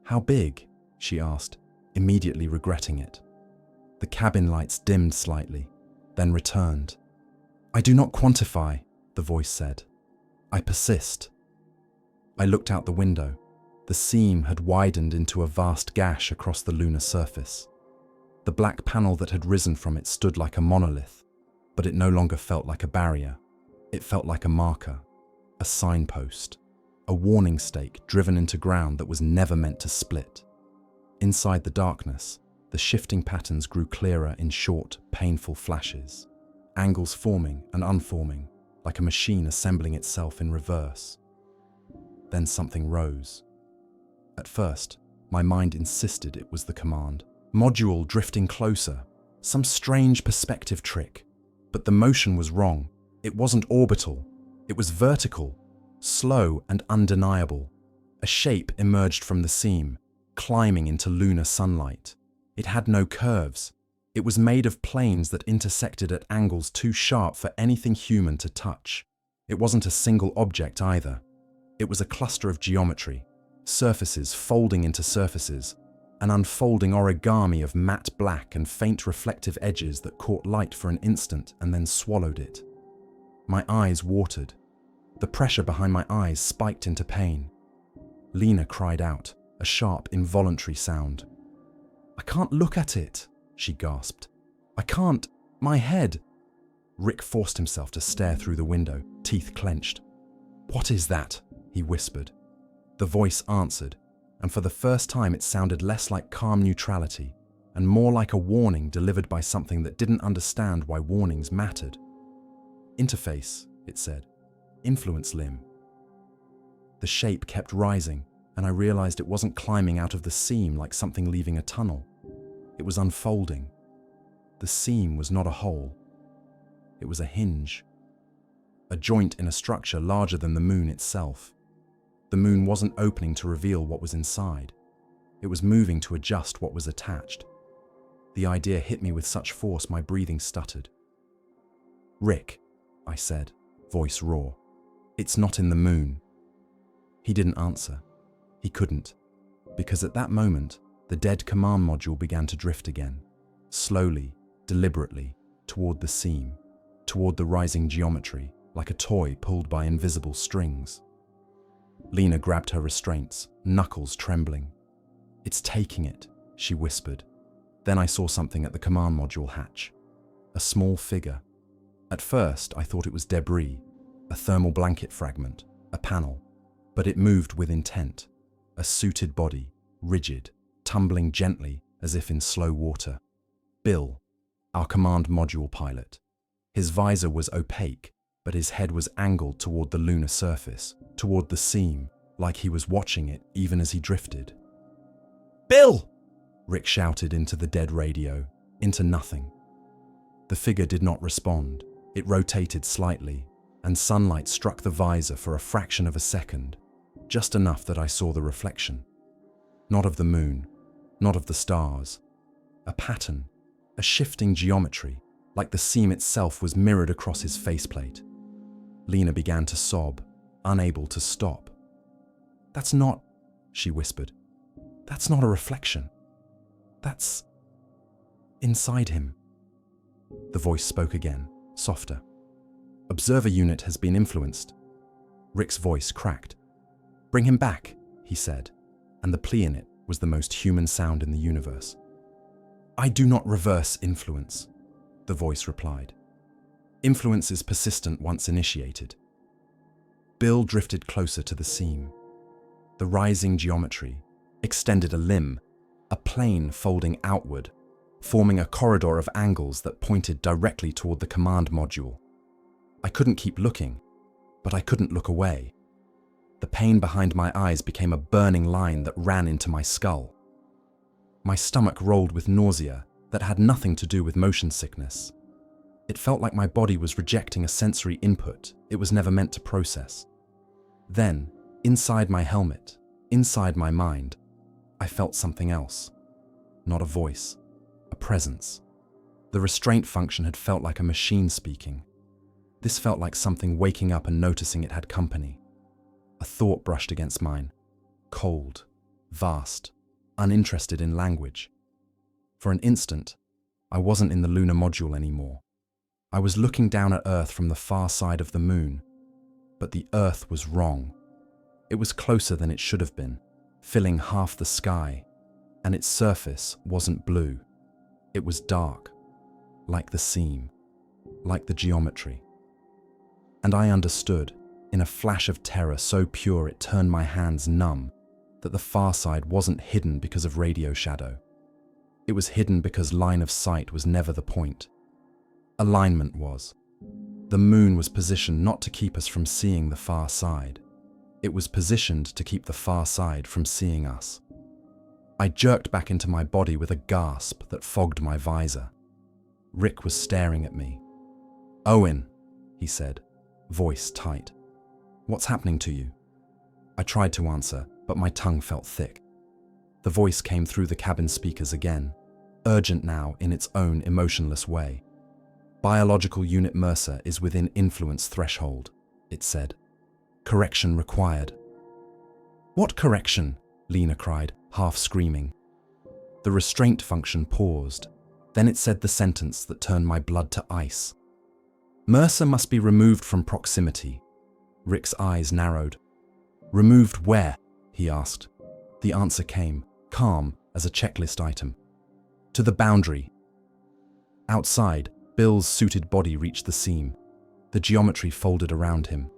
A: "How big?" she asked, immediately regretting it. The cabin lights dimmed slightly, then returned. "I do not quantify," the voice said. "I persist." I looked out the window. The seam had widened into a vast gash across the lunar surface. The black panel that had risen from it stood like a monolith, but it no longer felt like a barrier. It felt like a marker, a signpost, a warning stake driven into ground that was never meant to split. Inside the darkness, the shifting patterns grew clearer in short, painful flashes, angles forming and unforming, like a machine assembling itself in reverse. Then something rose. At first, my mind insisted it was the command. Module drifting closer, some strange perspective trick. But the motion was wrong. It wasn't orbital. It was vertical, slow and undeniable. A shape emerged from the seam, climbing into lunar sunlight. It had no curves. It was made of planes that intersected at angles too sharp for anything human to touch. It wasn't a single object either. It was a cluster of geometry, surfaces folding into surfaces, an unfolding origami of matte black and faint reflective edges that caught light for an instant and then swallowed it. My eyes watered. The pressure behind my eyes spiked into pain. Lena cried out, a sharp, involuntary sound. "I can't look at it," she gasped. "I can't. My head." Rick forced himself to stare through the window, teeth clenched. "What is that?" he whispered. The voice answered, and for the first time it sounded less like calm neutrality and more like a warning delivered by something that didn't understand why warnings mattered. "Interface," it said. "Influence limb." The shape kept rising, and I realized it wasn't climbing out of the seam like something leaving a tunnel. It was unfolding. The seam was not a hole. It was a hinge. a joint in a structure larger than the moon itself. The moon wasn't opening to reveal what was inside. It was moving to adjust what was attached. The idea hit me with such force my breathing stuttered. "Rick," I said, voice raw. "It's not in the moon." He didn't answer. He couldn't, because at that moment, the dead command module began to drift again, slowly, deliberately, toward the seam, toward the rising geometry, like a toy pulled by invisible strings. Lena grabbed her restraints, knuckles trembling. "It's taking it," she whispered. Then I saw something at the command module hatch. A small figure. At first, I thought it was debris, a thermal blanket fragment, a panel. But it moved with intent. A suited body, rigid, tumbling gently as if in slow water. Bill, our command module pilot. His visor was opaque, but his head was angled toward the lunar surface, toward the seam, like he was watching it even as he drifted. "Bill!" Rick shouted into the dead radio, into nothing. The figure did not respond. It rotated slightly, and sunlight struck the visor for a fraction of a second, just enough that I saw the reflection. Not of the moon, not of the stars. A pattern, a shifting geometry, like the seam itself was mirrored across his faceplate. Lena began to sob, unable to stop. "That's not," she whispered. "That's not a reflection. That's inside him." The voice spoke again, softer. "Observer unit has been influenced." Rick's voice cracked. "Bring him back," he said, and the plea in it was the most human sound in the universe. "I do not reverse influence," the voice replied. "Influence is persistent once initiated." Bill drifted closer to the seam. The rising geometry extended a limb, a plane folding outward, forming a corridor of angles that pointed directly toward the command module. I couldn't keep looking, but I couldn't look away. The pain behind my eyes became a burning line that ran into my skull. My stomach rolled with nausea that had nothing to do with motion sickness. It felt like my body was rejecting a sensory input it was never meant to process. Then, inside my helmet, inside my mind, I felt something else. Not a voice, a presence. The restraint function had felt like a machine speaking. This felt like something waking up and noticing it had company. A thought brushed against mine. Cold, vast, uninterested in language. For an instant, I wasn't in the lunar module anymore. I was looking down at Earth from the far side of the moon. But the Earth was wrong. It was closer than it should have been, filling half the sky, and its surface wasn't blue. It was dark, like the seam, like the geometry. And I understood, in a flash of terror so pure it turned my hands numb, that the far side wasn't hidden because of radio shadow. It was hidden because line of sight was never the point. Alignment was. The moon was positioned not to keep us from seeing the far side. It was positioned to keep the far side from seeing us. I jerked back into my body with a gasp that fogged my visor. Rick was staring at me. "Owen," he said, voice tight. "What's happening to you?" I tried to answer, but my tongue felt thick. The voice came through the cabin speakers again, urgent now in its own emotionless way. "Biological Unit Mercer is within influence threshold," it said. "Correction required." "What correction?" Lena cried, half screaming. The restraint function paused. Then it said the sentence that turned my blood to ice. "Mercer must be removed from proximity." Rick's eyes narrowed. "Removed where?" he asked. The answer came, calm as a checklist item. "To the boundary." Outside, Bill's suited body reached the seam. The geometry folded around him,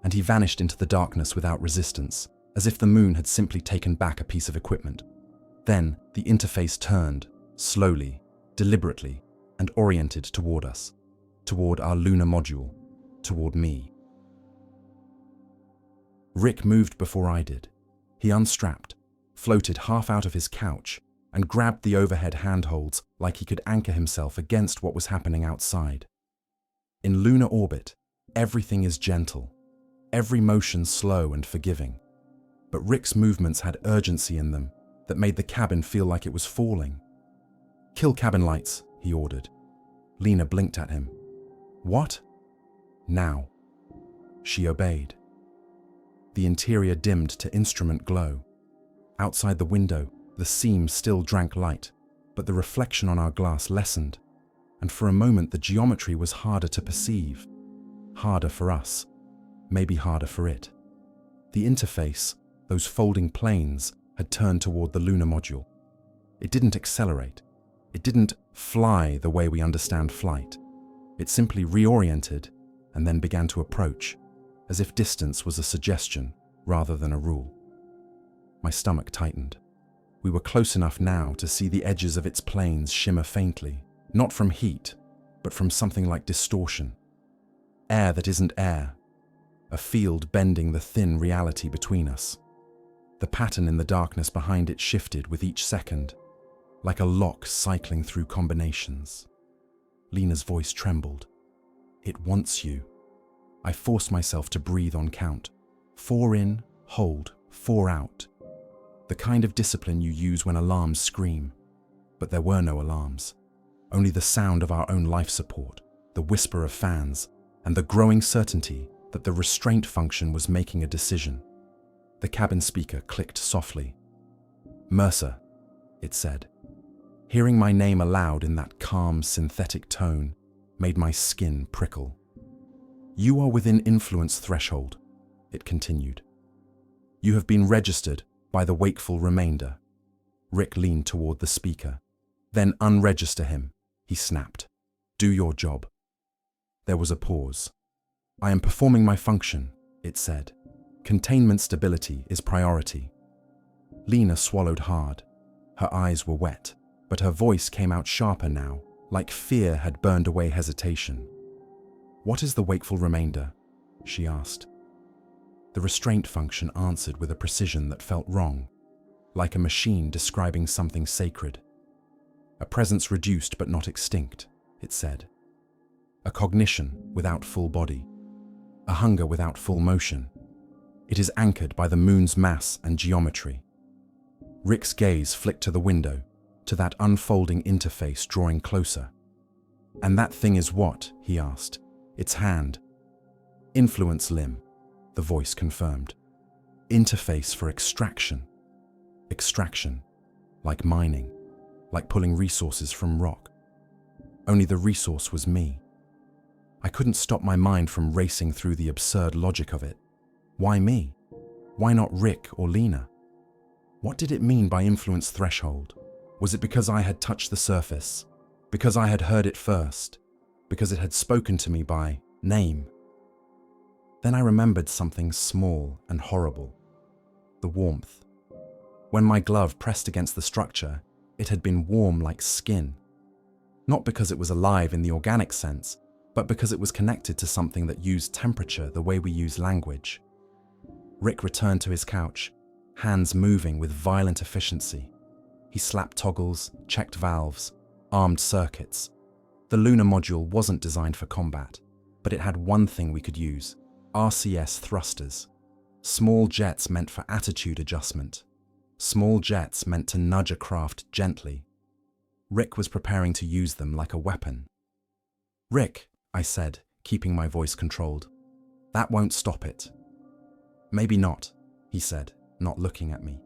A: and he vanished into the darkness without resistance, as if the moon had simply taken back a piece of equipment. Then the interface turned, slowly, deliberately, and oriented toward us, toward our lunar module, toward me. Rick moved before I did. He unstrapped, floated half out of his couch, and grabbed the overhead handholds like he could anchor himself against what was happening outside. In lunar orbit, Everything is gentle, every motion slow and forgiving. But Rick's movements had urgency in them that made the cabin feel like it was falling. "Kill cabin lights," he ordered. Lena blinked at him. "What?" "Now." She obeyed. The interior dimmed to instrument glow. Outside the window, the seam still drank light, but the reflection on our glass lessened, and for a moment the geometry was harder to perceive. Harder for us, maybe harder for it. The interface, those folding planes, had turned toward the lunar module. It didn't accelerate. It didn't fly the way we understand flight. It simply reoriented and then began to approach, as if distance was a suggestion rather than a rule. My stomach tightened. We were close enough now to see the edges of its planes shimmer faintly, not from heat, but from something like distortion. Air that isn't air. A field bending the thin reality between us. The pattern in the darkness behind it shifted with each second, like a lock cycling through combinations. Lena's voice trembled. "It wants you." I forced myself to breathe on count. 4 in, hold, 4 out. The kind of discipline you use when alarms scream. But there were no alarms. Only the sound of our own life support, the whisper of fans, and the growing certainty that the restraint function was making a decision. The cabin speaker clicked softly. "Mercer," it said. Hearing my name aloud in that calm, synthetic tone made my skin prickle. "You are within influence threshold," it continued. "You have been registered by the wakeful remainder." Rick leaned toward the speaker. "Then unregister him," he snapped. "Do your job." There was a pause. "I am performing my function," it said. "Containment stability is priority." Lena swallowed hard. Her eyes were wet, but her voice came out sharper now, like fear had burned away hesitation. "What is the wakeful remainder?" she asked. The restraint function answered with a precision that felt wrong, like a machine describing something sacred. "A presence reduced but not extinct," it said. "A cognition without full body. A hunger without full motion. It is anchored by the moon's mass and geometry." Rick's gaze flicked to the window, to that unfolding interface drawing closer. "And that thing is what?" he asked. "Its hand." "Influence limb," the voice confirmed. "Interface for extraction." Extraction, like mining, like pulling resources from rock. Only the resource was me. I couldn't stop my mind from racing through the absurd logic of it. Why me? Why not Rick or Lena? What did it mean by influence threshold? Was it because I had touched the surface? Because I had heard it first? Because it had spoken to me by name? Then I remembered something small and horrible. The warmth. When my glove pressed against the structure, it had been warm like skin. Not because it was alive in the organic sense, but because it was connected to something that used temperature the way we use language. Rick returned to his couch, hands moving with violent efficiency. He slapped toggles, checked valves, armed circuits. The lunar module wasn't designed for combat, but it had one thing we could use: RCS thrusters. Small jets meant for attitude adjustment. Small jets meant to nudge a craft gently. Rick was preparing to use them like a weapon. "Rick," I said, keeping my voice controlled. "That won't stop it." "Maybe not," he said, not looking at me.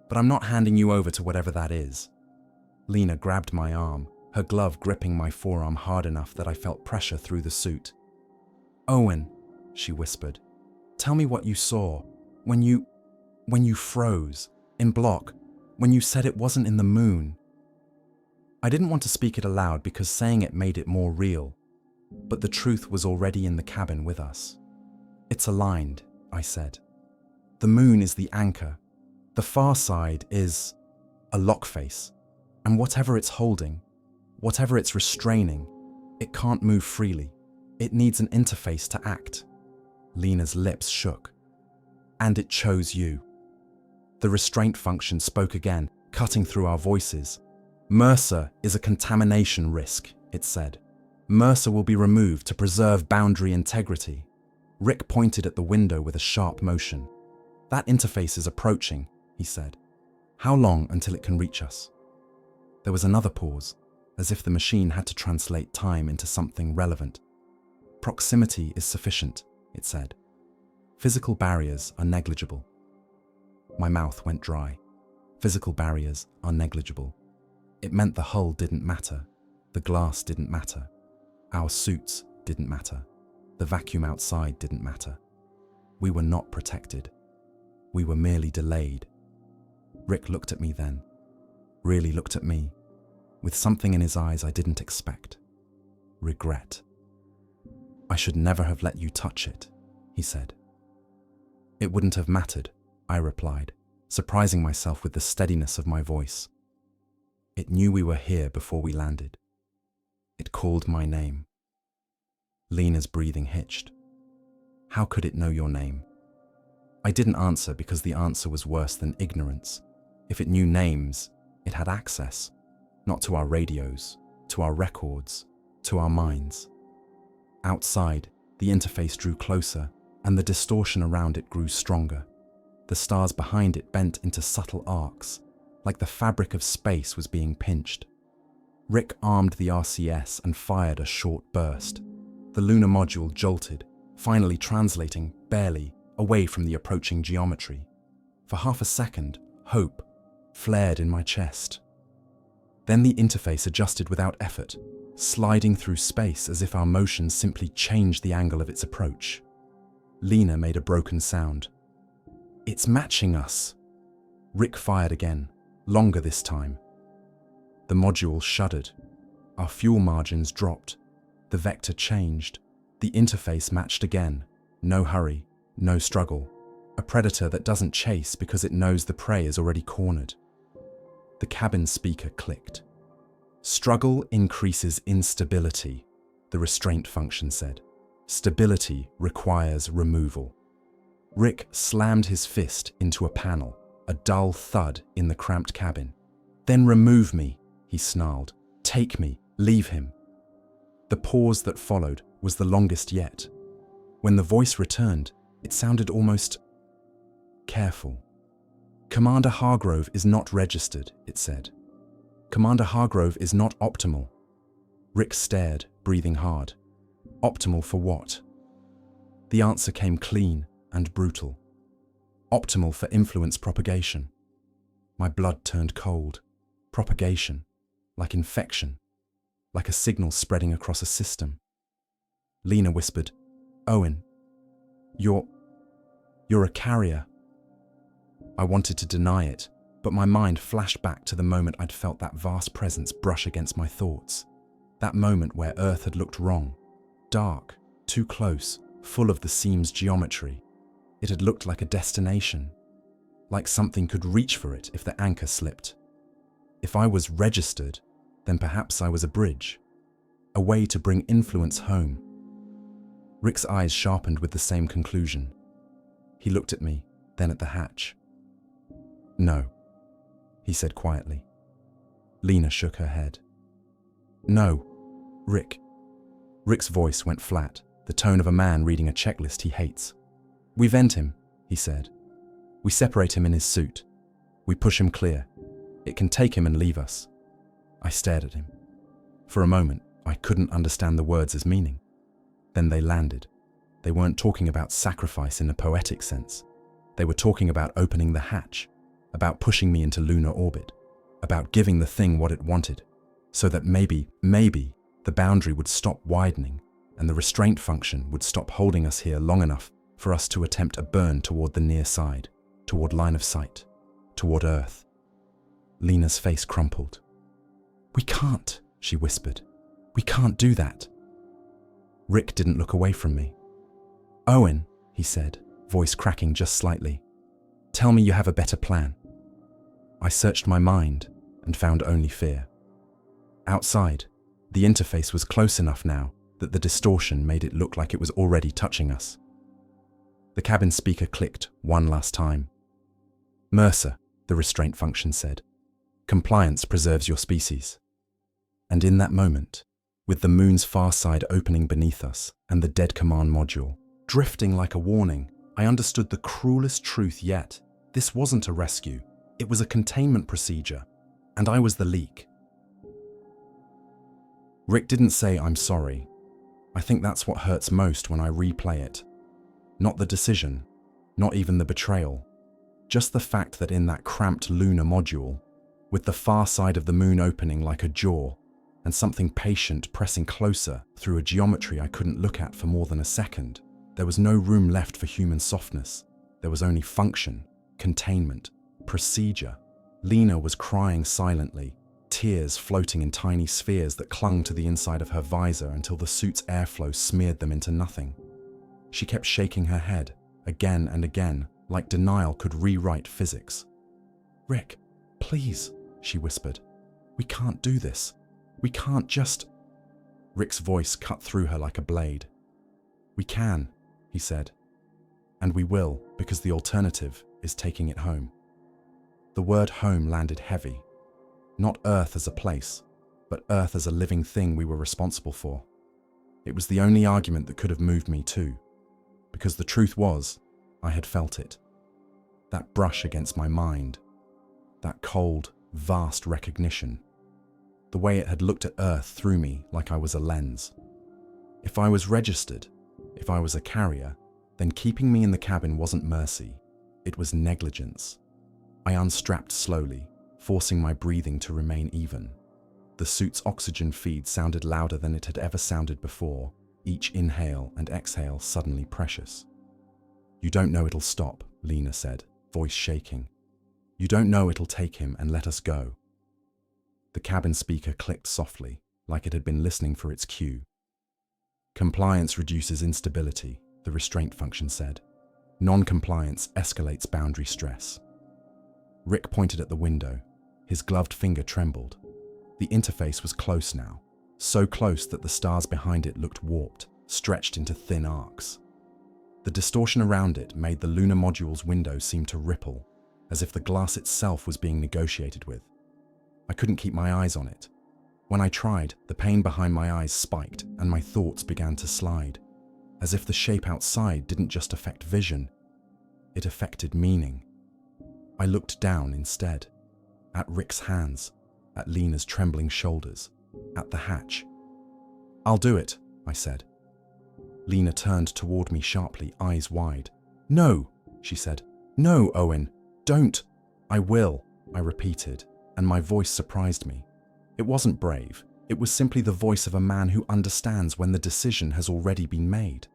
A: "But I'm not handing you over to whatever that is." Lena grabbed my arm, her glove gripping my forearm hard enough that I felt pressure through the suit. "Owen," she whispered, "tell me what you saw when you froze, in block, when you said it wasn't in the moon." I didn't want to speak it aloud because saying it made it more real, but the truth was already in the cabin with us. "It's aligned," I said. "The moon is the anchor. The far side is a lock face, and whatever it's holding, whatever it's restraining, it can't move freely. It needs an interface to act." Lena's lips shook. "And it chose you." The restraint function spoke again, cutting through our voices. "Mercer is a contamination risk," it said. Mercer will be removed to preserve boundary integrity. Rick pointed at the window with a sharp motion. That interface is approaching, he said. How long until it can reach us? There was another pause, as if the machine had to translate time into something relevant. Proximity is sufficient, it said. Physical barriers are negligible. My mouth went dry. Physical barriers are negligible. It meant the hull didn't matter. The glass didn't matter. Our suits didn't matter. The vacuum outside didn't matter. We were not protected. We were merely delayed. Rick looked at me then. Really looked at me, with something in his eyes I didn't expect. Regret. I should never have let you touch it, he said. It wouldn't have mattered, I replied, surprising myself with the steadiness of my voice. It knew we were here before we landed. It called my name. Lena's breathing hitched. How could it know your name? I didn't answer because the answer was worse than ignorance. If it knew names, it had access, not to our radios, to our records, to our minds. Outside, the interface drew closer, and the distortion around it grew stronger. The stars behind it bent into subtle arcs, like the fabric of space was being pinched. Rick armed the RCS and fired a short burst. The lunar module jolted, finally translating, barely, away from the approaching geometry. For half a second, hope flared in my chest. Then the interface adjusted without effort, sliding through space as if our motion simply changed the angle of its approach. Lena made a broken sound. It's matching us. Rick fired again, longer this time. The module shuddered. Our fuel margins dropped. The vector changed. The interface matched again. No hurry, no struggle. A predator that doesn't chase because it knows the prey is already cornered. The cabin speaker clicked. Struggle increases instability, the restraint function said. Stability requires removal. Rick slammed his fist into a panel, a dull thud in the cramped cabin. Then remove me, he snarled. Take me, leave him. The pause that followed was the longest yet. When the voice returned, it sounded almost careful. Commander Hargrove is not registered, it said. Commander Hargrove is not optimal. Rick stared, breathing hard. Optimal for what? The answer came clean and brutal. Optimal for influence propagation. My blood turned cold. Propagation, like infection, like a signal spreading across a system. Lena whispered, Owen, you're a carrier. I wanted to deny it, but my mind flashed back to the moment I'd felt that vast presence brush against my thoughts. That moment where Earth had looked wrong. Dark, too close, full of the seam's geometry. It had looked like a destination, like something could reach for it if the anchor slipped. If I was registered, then perhaps I was a bridge, a way to bring influence home. Rick's eyes sharpened with the same conclusion. He looked at me, then at the hatch. No, he said quietly. Lena shook her head. No, Rick. Rick's voice went flat, the tone of a man reading a checklist he hates. We vent him, he said. We separate him in his suit. We push him clear. It can take him and leave us. I stared at him. For a moment, I couldn't understand the words as meaning. Then they landed. They weren't talking about sacrifice in a poetic sense. They were talking about opening the hatch, about pushing me into lunar orbit, about giving the thing what it wanted, so that maybe, the boundary would stop widening and the restraint function would stop holding us here long enough for us to attempt a burn toward the near side, toward line of sight, toward Earth. Lena's face crumpled. We can't, she whispered. We can't do that. Rick didn't look away from me. Owen, he said, voice cracking just slightly. Tell me you have a better plan. I searched my mind and found only fear. Outside, the interface was close enough now that the distortion made it look like it was already touching us. The cabin speaker clicked one last time. Mercer, the restraint function said. Compliance preserves your species. And in that moment, with the moon's far side opening beneath us and the dead command module drifting like a warning, I understood the cruelest truth yet. This wasn't a rescue. It was a containment procedure, and I was the leak. Rick didn't say I'm sorry. I think that's what hurts most when I replay it. Not the decision, not even the betrayal, just the fact that in that cramped lunar module, with the far side of the moon opening like a jaw, and something patient pressing closer through a geometry I couldn't look at for more than a second, there was no room left for human softness. There was only function, containment, procedure. Lena was crying silently, tears floating in tiny spheres that clung to the inside of her visor until the suit's airflow smeared them into nothing. She kept shaking her head, again and again, like denial could rewrite physics. "Rick, please," she whispered. "We can't do this. We can't just..." Rick's voice cut through her like a blade. "We can," he said. "And we will, because the alternative is taking it home." The word home landed heavy. Not Earth as a place, but Earth as a living thing we were responsible for. It was the only argument that could have moved me too, because the truth was, I had felt it. That brush against my mind, that cold, vast recognition, the way it had looked at Earth through me like I was a lens. If I was registered, if I was a carrier, then keeping me in the cabin wasn't mercy, it was negligence. I unstrapped slowly, forcing my breathing to remain even. The suit's oxygen feed sounded louder than it had ever sounded before, each inhale and exhale suddenly precious. "You don't know it'll stop," Lena said, voice shaking. "You don't know it'll take him and let us go." The cabin speaker clicked softly, like it had been listening for its cue. "Compliance reduces instability," the restraint function said. "Non-compliance escalates boundary stress." Rick pointed at the window. His gloved finger trembled. The interface was close now, so close that the stars behind it looked warped, stretched into thin arcs. The distortion around it made the lunar module's window seem to ripple, as if the glass itself was being negotiated with. I couldn't keep my eyes on it. When I tried, the pain behind my eyes spiked and my thoughts began to slide, as if the shape outside didn't just affect vision, it affected meaning. I looked down instead, at Rick's hands, at Lena's trembling shoulders, at the hatch. "I'll do it," I said. Lena turned toward me sharply, eyes wide. "No," she said. "No, Owen, don't." "I will," I repeated, and my voice surprised me. It wasn't brave. It was simply the voice of a man who understands when the decision has already been made.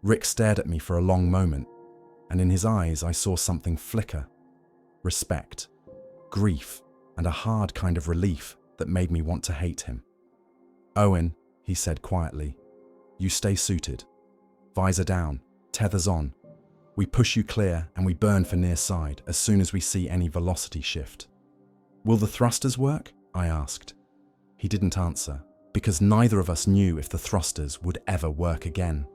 A: Rick stared at me for a long moment, and in his eyes I saw something flicker. Respect, grief, and a hard kind of relief that made me want to hate him. "Owen," he said quietly, "you stay suited. Visor down, tethers on. We push you clear and we burn for near side as soon as we see any velocity shift." "Will the thrusters work?" I asked. He didn't answer, because neither of us knew if the thrusters would ever work again.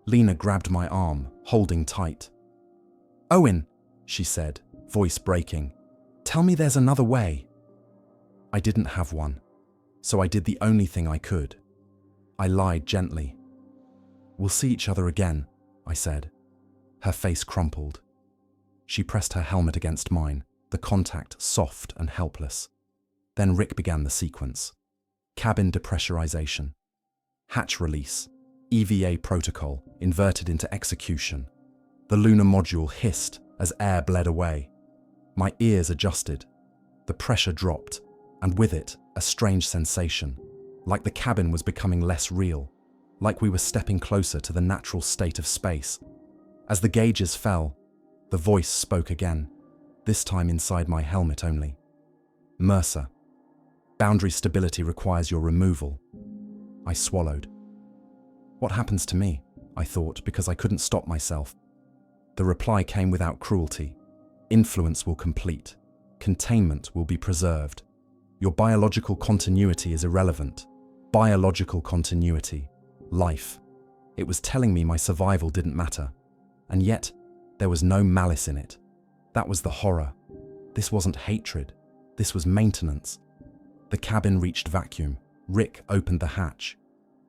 A: Lena grabbed my arm, holding tight. "Owen," she said, voice breaking, "tell me there's another way." I didn't have one, so I did the only thing I could. I lied gently. "We'll see each other again," I said. Her face crumpled. She pressed her helmet against mine, the contact soft and helpless. Then Rick began the sequence. Cabin depressurization. Hatch release. EVA protocol inverted into execution. The lunar module hissed as air bled away. My ears adjusted. The pressure dropped, and with it, a strange sensation, like the cabin was becoming less real, like we were stepping closer to the natural state of space. As the gauges fell, the voice spoke again, this time inside my helmet only. "Mercer, boundary stability requires your removal." I swallowed. What happens to me? I thought, because I couldn't stop myself. The reply came without cruelty. Influence will complete. Containment will be preserved. Your biological continuity is irrelevant. Biological continuity. Life. It was telling me my survival didn't matter. And yet, there was no malice in it. That was the horror. This wasn't hatred. This was maintenance. The cabin reached vacuum. Rick opened the hatch.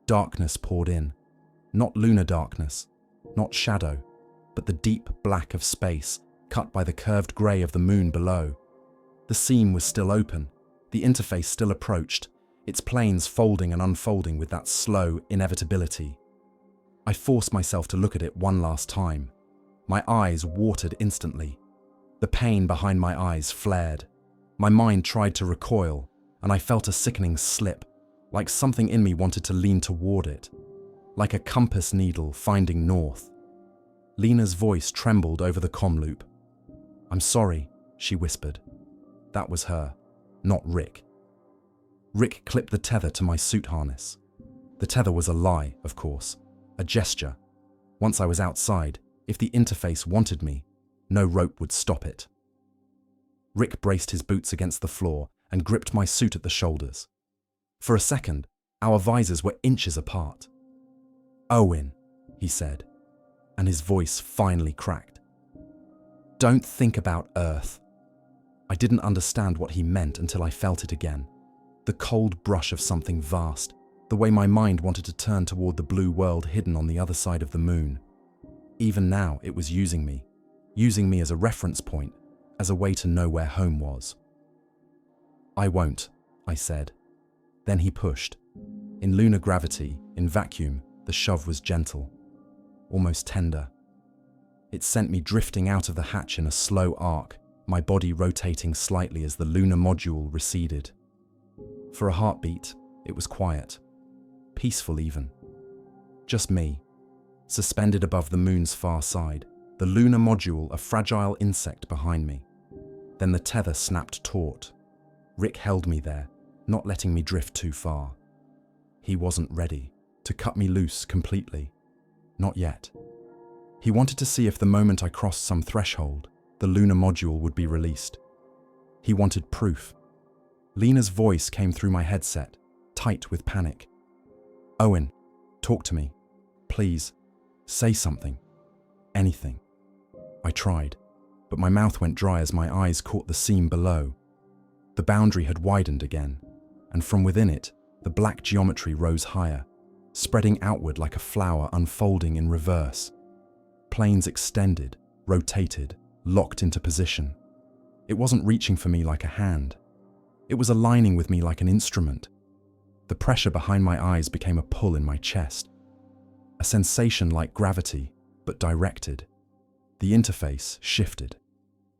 A: Darkness poured in. Not lunar darkness, not shadow, but the deep black of space, cut by the curved grey of the moon below. The seam was still open, the interface still approached, its planes folding and unfolding with that slow inevitability. I forced myself to look at it one last time. My eyes watered instantly. The pain behind my eyes flared. My mind tried to recoil, and I felt a sickening slip, like something in me wanted to lean toward it, like a compass needle finding north. Lena's voice trembled over the comm loop. "I'm sorry," she whispered. That was her, not Rick. Rick clipped the tether to my suit harness. The tether was a lie, of course, a gesture. Once I was outside, if the interface wanted me, no rope would stop it. Rick braced his boots against the floor and gripped my suit at the shoulders. For a second, our visors were inches apart. "Owen," he said, and his voice finally cracked. "Don't think about Earth." I didn't understand what he meant until I felt it again. The cold brush of something vast, the way my mind wanted to turn toward the blue world hidden on the other side of the moon. Even now, it was using me as a reference point, as a way to know where home was. "I won't," I said. Then he pushed. In lunar gravity, in vacuum, the shove was gentle, almost tender. It sent me drifting out of the hatch in a slow arc, my body rotating slightly as the lunar module receded. For a heartbeat, it was quiet, peaceful even. Just me, suspended above the moon's far side, the lunar module a fragile insect behind me. Then the tether snapped taut. Rick held me there, not letting me drift too far. He wasn't ready to cut me loose completely. Not yet. He wanted to see if the moment I crossed some threshold, the lunar module would be released. He wanted proof. Lena's voice came through my headset, tight with panic. "Owen, talk to me. Please, say something. Anything." I tried, but my mouth went dry as my eyes caught the seam below. The boundary had widened again, and from within it, the black geometry rose higher, spreading outward like a flower unfolding in reverse. Planes extended, rotated, locked into position. It wasn't reaching for me like a hand. It was aligning with me like an instrument. The pressure behind my eyes became a pull in my chest. A sensation like gravity, but directed. The interface shifted,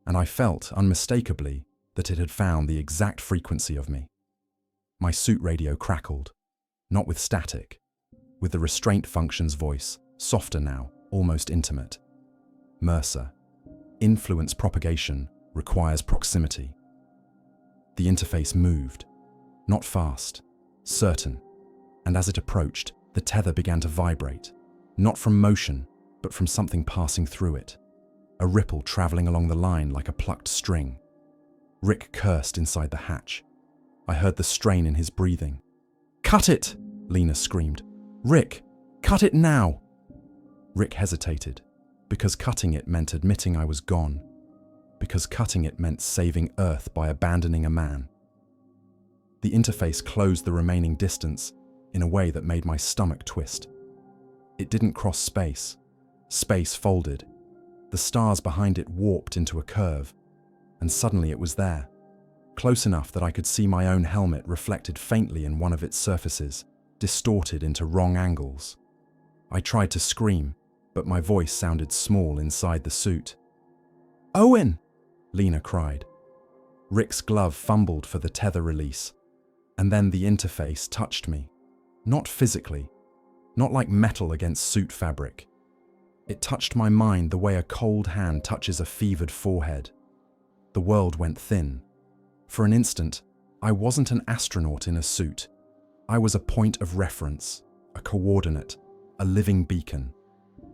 A: and I felt, unmistakably, that it had found the exact frequency of me. My suit radio crackled, not with static, with the restraint function's voice, softer now, almost intimate. "Mercer, influence propagation requires proximity." The interface moved, not fast, certain, and as it approached, the tether began to vibrate, not from motion, but from something passing through it, a ripple traveling along the line like a plucked string. Rick cursed inside the hatch. I heard the strain in his breathing. "Cut it!" Lena screamed. "Rick, cut it now!" Rick hesitated, because cutting it meant admitting I was gone, because cutting it meant saving Earth by abandoning a man. The interface closed the remaining distance in a way that made my stomach twist. It didn't cross space. Space folded. The stars behind it warped into a curve, and suddenly it was there, close enough that I could see my own helmet reflected faintly in one of its surfaces, distorted into wrong angles. I tried to scream, but my voice sounded small inside the suit. "Owen!" Lena cried. Rick's glove fumbled for the tether release, and then the interface touched me. Not physically, not like metal against suit fabric. It touched my mind the way a cold hand touches a fevered forehead. The world went thin. For an instant, I wasn't an astronaut in a suit. I was a point of reference, a coordinate, a living beacon,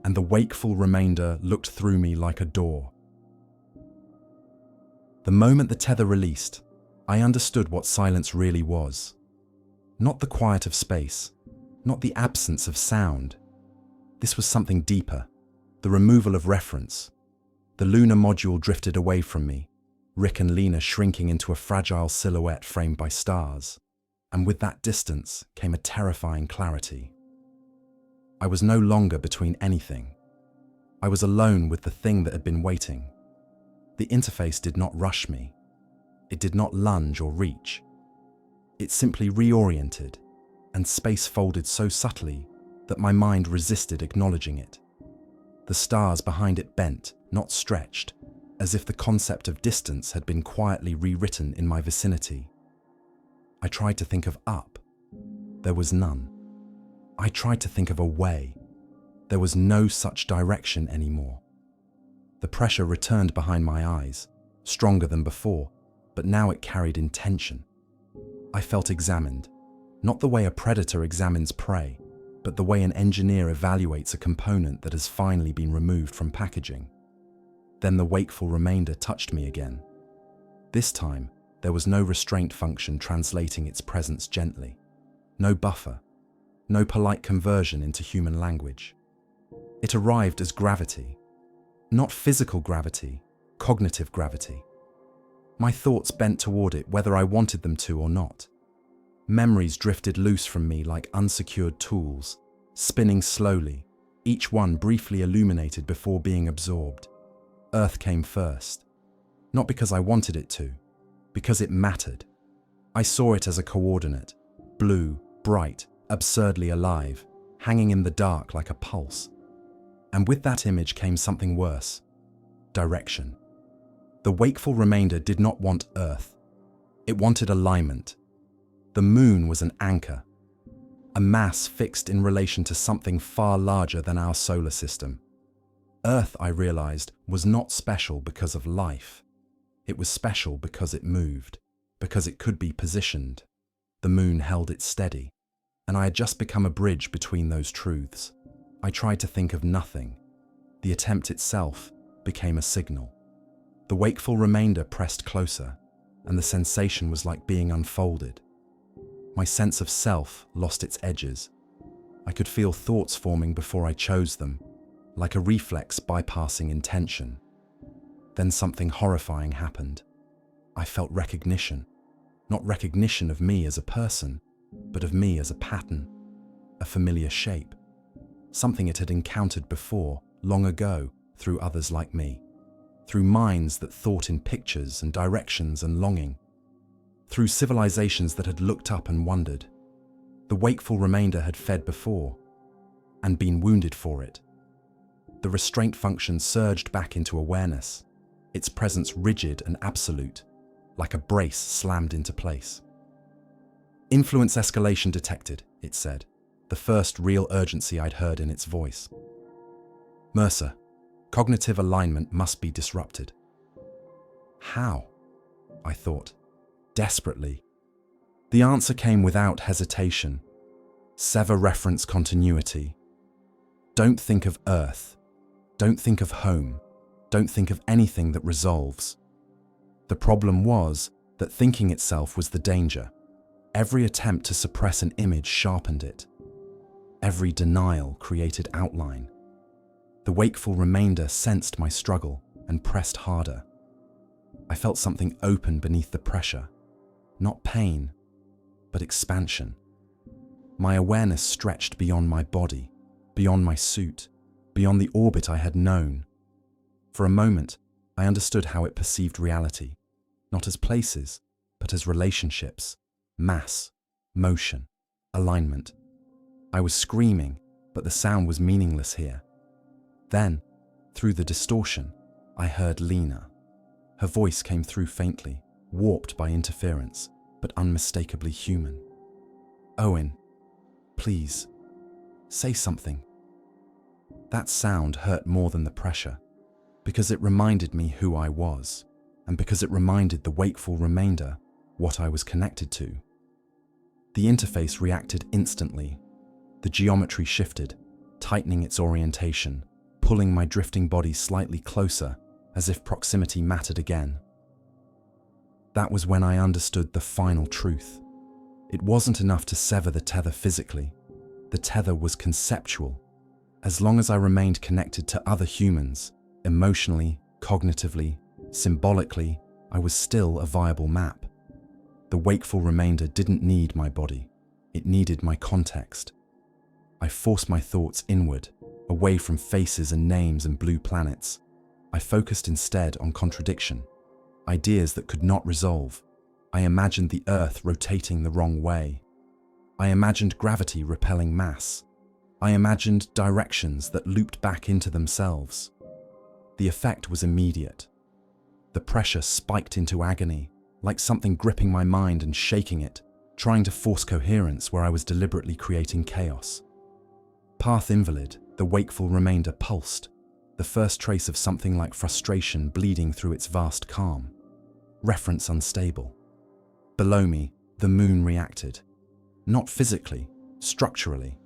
A: and the wakeful remainder looked through me like a door. The moment the tether released, I understood what silence really was. Not the quiet of space, not the absence of sound. This was something deeper, the removal of reference. The lunar module drifted away from me, Rick and Lena shrinking into a fragile silhouette framed by stars. and with that distance came a terrifying clarity. I was no longer between anything. I was alone with the thing that had been waiting. The interface did not rush me. It did not lunge or reach. It simply reoriented, and space folded so subtly that my mind resisted acknowledging it. The stars behind it bent, not stretched, as if the concept of distance had been quietly rewritten in my vicinity. I tried to think of up. There was none. I tried to think of a way. There was no such direction anymore. The pressure returned behind my eyes, stronger than before, but now it carried intention. I felt examined, not the way a predator examines prey, but the way an engineer evaluates a component that has finally been removed from packaging. Then the wakeful remainder touched me again. This time, there was no restraint function translating its presence gently. No buffer. No polite conversion into human language. It arrived as gravity. Not physical gravity, cognitive gravity. My thoughts bent toward it whether I wanted them to or not. Memories drifted loose from me like unsecured tools, spinning slowly, each one briefly illuminated before being absorbed. Earth came first. Not because I wanted it to, because it mattered. I saw it as a coordinate, blue, bright, absurdly alive, hanging in the dark like a pulse. And with that image came something worse: direction. The wakeful remainder did not want Earth. It wanted alignment. The moon was an anchor, a mass fixed in relation to something far larger than our solar system. Earth, I realized, was not special because of life. It was special because it moved, because it could be positioned. The moon held it steady, and I had just become a bridge between those truths. I tried to think of nothing. The attempt itself became a signal. The wakeful remainder pressed closer, and the sensation was like being unfolded. My sense of self lost its edges. I could feel thoughts forming before I chose them, like a reflex bypassing intention. Then something horrifying happened. I felt recognition. Not recognition of me as a person, but of me as a pattern, a familiar shape. Something it had encountered before, long ago, through others like me. Through minds that thought in pictures and directions and longing. Through civilizations that had looked up and wondered. The wakeful remainder had fed before, and been wounded for it. The restraint function surged back into awareness, its presence rigid and absolute, like a brace slammed into place. Influence escalation detected, it said, the first real urgency I'd heard in its voice. Mercer, cognitive alignment must be disrupted. How? I thought, desperately. The answer came without hesitation. Sever reference continuity. Don't think of Earth. Don't think of home. Don't think of anything that resolves. The problem was that thinking itself was the danger. Every attempt to suppress an image sharpened it. Every denial created outline. The wakeful remainder sensed my struggle and pressed harder. I felt something open beneath the pressure. Not pain, but expansion. My awareness stretched beyond my body, beyond my suit, beyond the orbit I had known. For a moment, I understood how it perceived reality, not as places, but as relationships, mass, motion, alignment. I was screaming, but the sound was meaningless here. Then, through the distortion, I heard Lena. Her voice came through faintly, warped by interference, but unmistakably human. Owen, please, say something. That sound hurt more than the pressure, because it reminded me who I was, and because it reminded the wakeful remainder what I was connected to. The interface reacted instantly. The geometry shifted, tightening its orientation, pulling my drifting body slightly closer, as if proximity mattered again. That was when I understood the final truth. It wasn't enough to sever the tether physically. The tether was conceptual. As long as I remained connected to other humans, emotionally, cognitively, symbolically, I was still a viable map. The wakeful remainder didn't need my body. It needed my context. I forced my thoughts inward, away from faces and names and blue planets. I focused instead on contradiction, ideas that could not resolve. I imagined the Earth rotating the wrong way. I imagined gravity repelling mass. I imagined directions that looped back into themselves. The effect was immediate. The pressure spiked into agony, like something gripping my mind and shaking it, trying to force coherence where I was deliberately creating chaos. Path invalid, the wakeful remainder pulsed, the first trace of something like frustration bleeding through its vast calm. Reference unstable. Below me, the moon reacted. Not physically, structurally.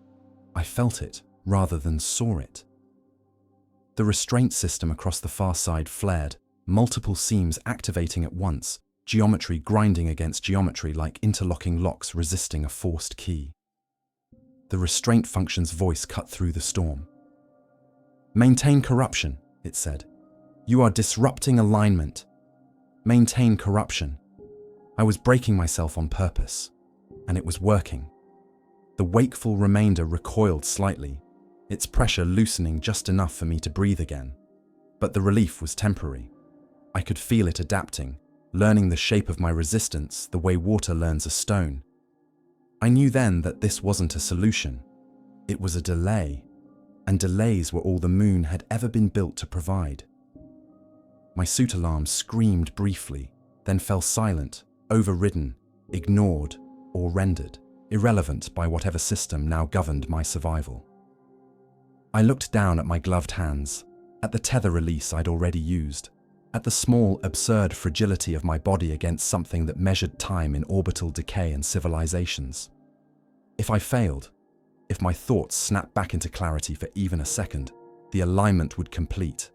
A: I felt it rather than saw it. The restraint system across the far side flared, multiple seams activating at once, geometry grinding against geometry like interlocking locks resisting a forced key. The restraint function's voice cut through the storm. "Maintain corruption," it said. "You are disrupting alignment. Maintain corruption." I was breaking myself on purpose, and it was working. The wakeful remainder recoiled slightly, its pressure loosening just enough for me to breathe again. But the relief was temporary. I could feel it adapting, learning the shape of my resistance the way water learns a stone. I knew then that this wasn't a solution. It was a delay, and delays were all the moon had ever been built to provide. My suit alarm screamed briefly, then fell silent, overridden, ignored, or rendered irrelevant by whatever system now governed my survival. I looked down at my gloved hands, at the tether release I'd already used, at the small, absurd fragility of my body against something that measured time in orbital decay and civilizations. If I failed, if my thoughts snapped back into clarity for even a second, the alignment would complete.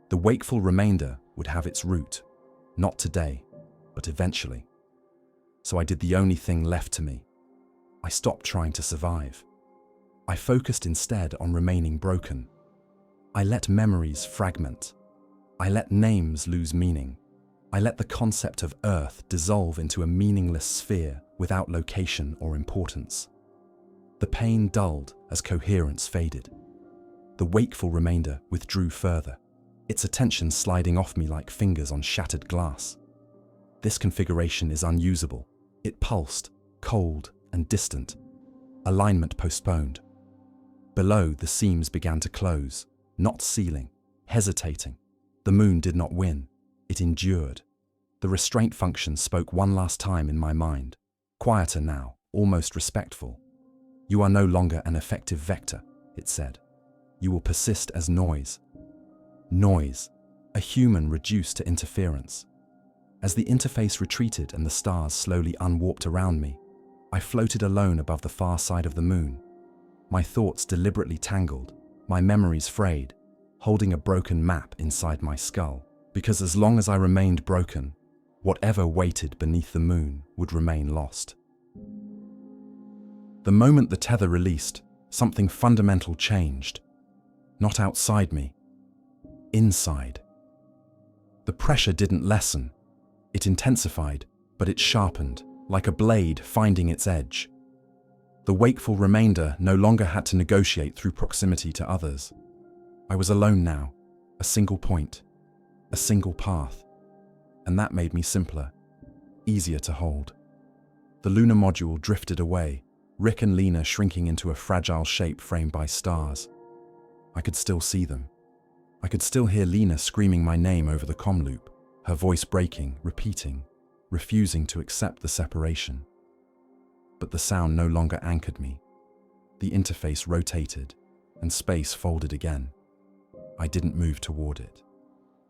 A: The wakeful remainder would have its route, not today, but eventually. So I did the only thing left to me. I stopped trying to survive. I focused instead on remaining broken. I let memories fragment. I let names lose meaning. I let the concept of Earth dissolve into a meaningless sphere without location or importance. The pain dulled as coherence faded. The wakeful remainder withdrew further, its attention sliding off me like fingers on shattered glass. This configuration is unusable. It pulsed, cold and distant. Alignment postponed. Below, the seams began to close, not sealing, hesitating. The moon did not win. It endured. The restraint function spoke one last time in my mind. Quieter now, almost respectful. "You are no longer an effective vector," it said. "You will persist as noise." Noise, a human reduced to interference. As the interface retreated and the stars slowly unwarped around me, I floated alone above the far side of the moon. My thoughts deliberately tangled, my memories frayed, holding a broken map inside my skull, because as long as I remained broken, whatever waited beneath the moon would remain lost. The moment the tether released, something fundamental changed. Not outside me, inside. The pressure didn't lessen. It intensified, but it sharpened, like a blade finding its edge. The wakeful remainder no longer had to negotiate through proximity to others. I was alone now, a single point, a single path. And that made me simpler, easier to hold. The lunar module drifted away, Rick and Lena shrinking into a fragile shape framed by stars. I could still see them. I could still hear Lena screaming my name over the comm loop, her voice breaking, repeating, refusing to accept the separation. But the sound no longer anchored me. The interface rotated, and space folded again. I didn't move toward it.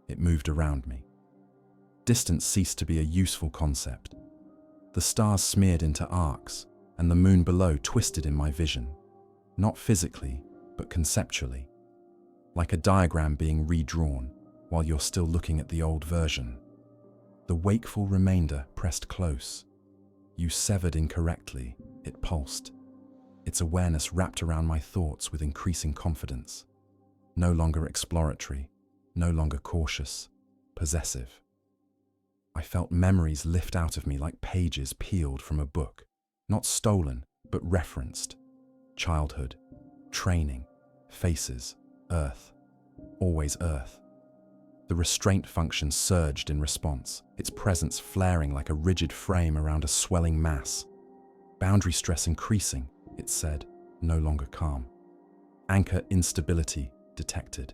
A: It moved around me. Distance ceased to be a useful concept. The stars smeared into arcs, and the moon below twisted in my vision. Not physically, but conceptually. Like a diagram being redrawn, while you're still looking at the old version. The wakeful remainder pressed close. You severed incorrectly, it pulsed. Its awareness wrapped around my thoughts with increasing confidence. No longer exploratory, no longer cautious, possessive. I felt memories lift out of me like pages peeled from a book, not stolen, but referenced. Childhood, training, faces, Earth, always Earth. The restraint function surged in response, its presence flaring like a rigid frame around a swelling mass. Boundary stress increasing, it said, no longer calm. Anchor instability detected.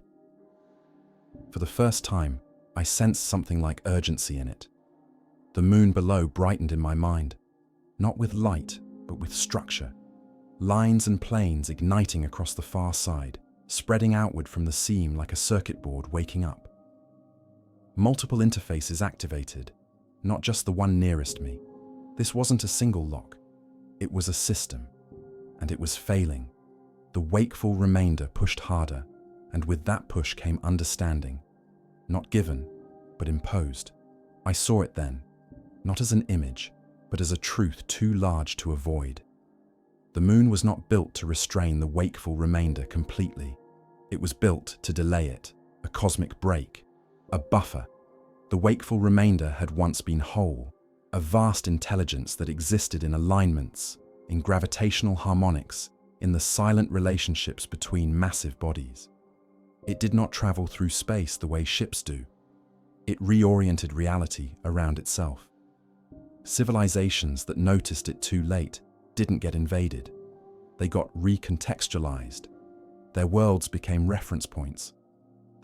A: For the first time, I sensed something like urgency in it. The moon below brightened in my mind, not with light, but with structure. Lines and planes igniting across the far side, spreading outward from the seam like a circuit board waking up. Multiple interfaces activated, not just the one nearest me. This wasn't a single lock. It was a system, and it was failing. The wakeful remainder pushed harder, and with that push came understanding. Not given, but imposed. I saw it then, not as an image, but as a truth too large to avoid. The moon was not built to restrain the wakeful remainder completely. It was built to delay it, a cosmic break, a buffer. The wakeful remainder had once been whole, a vast intelligence that existed in alignments, in gravitational harmonics, in the silent relationships between massive bodies. It did not travel through space the way ships do. It reoriented reality around itself. Civilizations that noticed it too late didn't get invaded. They got recontextualized. Their worlds became reference points.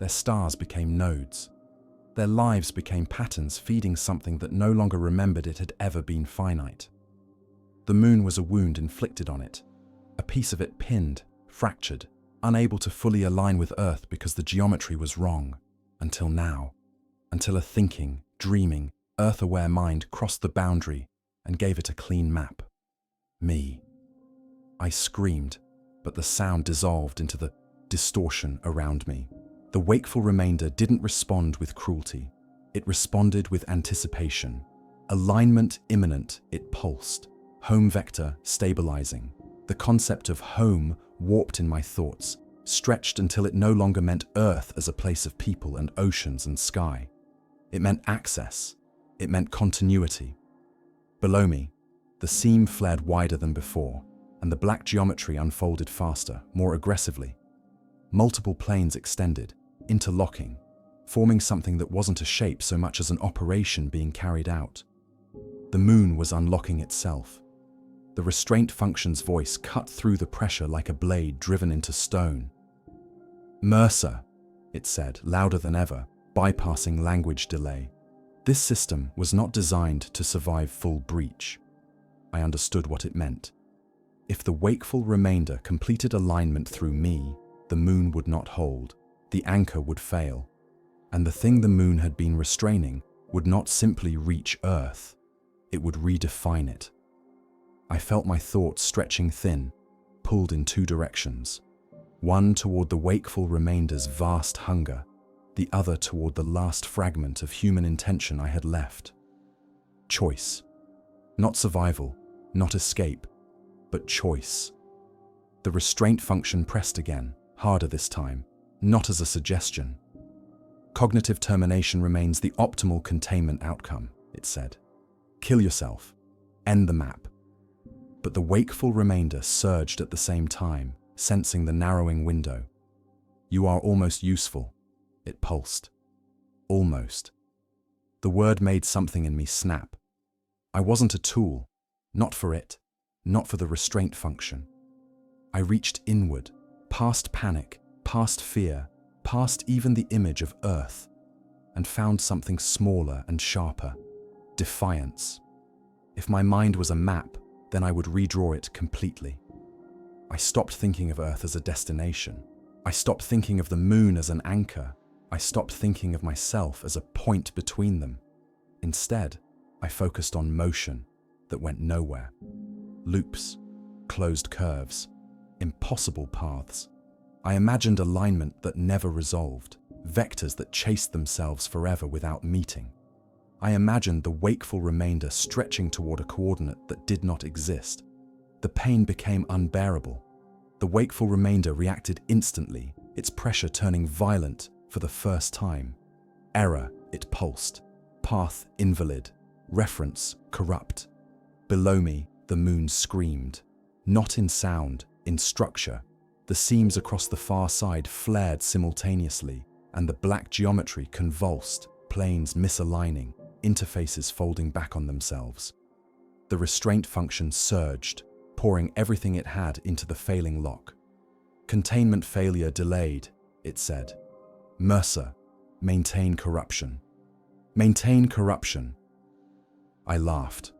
A: Their stars became nodes. Their lives became patterns feeding something that no longer remembered it had ever been finite. The moon was a wound inflicted on it, a piece of it pinned, fractured, unable to fully align with Earth because the geometry was wrong, until now, until a thinking, dreaming, Earth-aware mind crossed the boundary and gave it a clean map. Me. I screamed, but the sound dissolved into the distortion around me. The wakeful remainder didn't respond with cruelty. It responded with anticipation. Alignment imminent, it pulsed. Home vector stabilizing. The concept of home warped in my thoughts, stretched until it no longer meant Earth as a place of people and oceans and sky. It meant access. It meant continuity. Below me, the seam flared wider than before, and the black geometry unfolded faster, more aggressively. Multiple planes extended, interlocking, forming something that wasn't a shape so much as an operation being carried out. The moon was unlocking itself. The restraint function's voice cut through the pressure like a blade driven into stone. Mercer, it said, louder than ever, bypassing language delay. This system was not designed to survive full breach. I understood what it meant. If the wakeful remainder completed alignment through me, the moon would not hold, the anchor would fail, and the thing the moon had been restraining would not simply reach Earth, it would redefine it. I felt my thoughts stretching thin, pulled in two directions, one toward the wakeful remainder's vast hunger, the other toward the last fragment of human intention I had left. Choice. Not survival, not escape, but choice. The restraint function pressed again, harder this time, not as a suggestion. Cognitive termination remains the optimal containment outcome, it said. Kill yourself. End the map. But the wakeful remainder surged at the same time, sensing the narrowing window. You are almost useful, it pulsed. Almost. The word made something in me snap. I wasn't a tool, not for it, not for the restraint function. I reached inward, past panic, past fear, past even the image of Earth, and found something smaller and sharper, defiance. If my mind was a map, then I would redraw it completely. I stopped thinking of Earth as a destination. I stopped thinking of the moon as an anchor. I stopped thinking of myself as a point between them. Instead, I focused on motion that went nowhere. Loops, closed curves, impossible paths. I imagined alignment that never resolved, vectors that chased themselves forever without meeting. I imagined the wakeful remainder stretching toward a coordinate that did not exist. The pain became unbearable. The wakeful remainder reacted instantly, its pressure turning violent for the first time. Error, it pulsed. Path invalid. Reference corrupt. Below me, the moon screamed. Not in sound, in structure. The seams across the far side flared simultaneously, and the black geometry convulsed, planes misaligning, interfaces folding back on themselves. The restraint function surged, pouring everything it had into the failing lock. Containment failure delayed, it said. Mercer, maintain corruption. Maintain corruption. I laughed,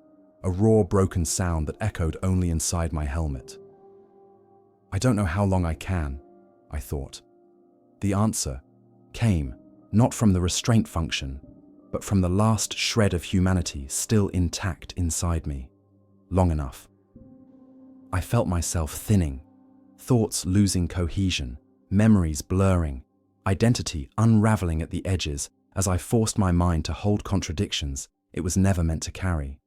A: a raw, broken sound that echoed only inside my helmet. I don't know how long I can, I thought. The answer came not from the restraint function, but from the last shred of humanity still intact inside me. Long enough. I felt myself thinning, thoughts losing cohesion, memories blurring, identity unraveling at the edges as I forced my mind to hold contradictions it was never meant to carry.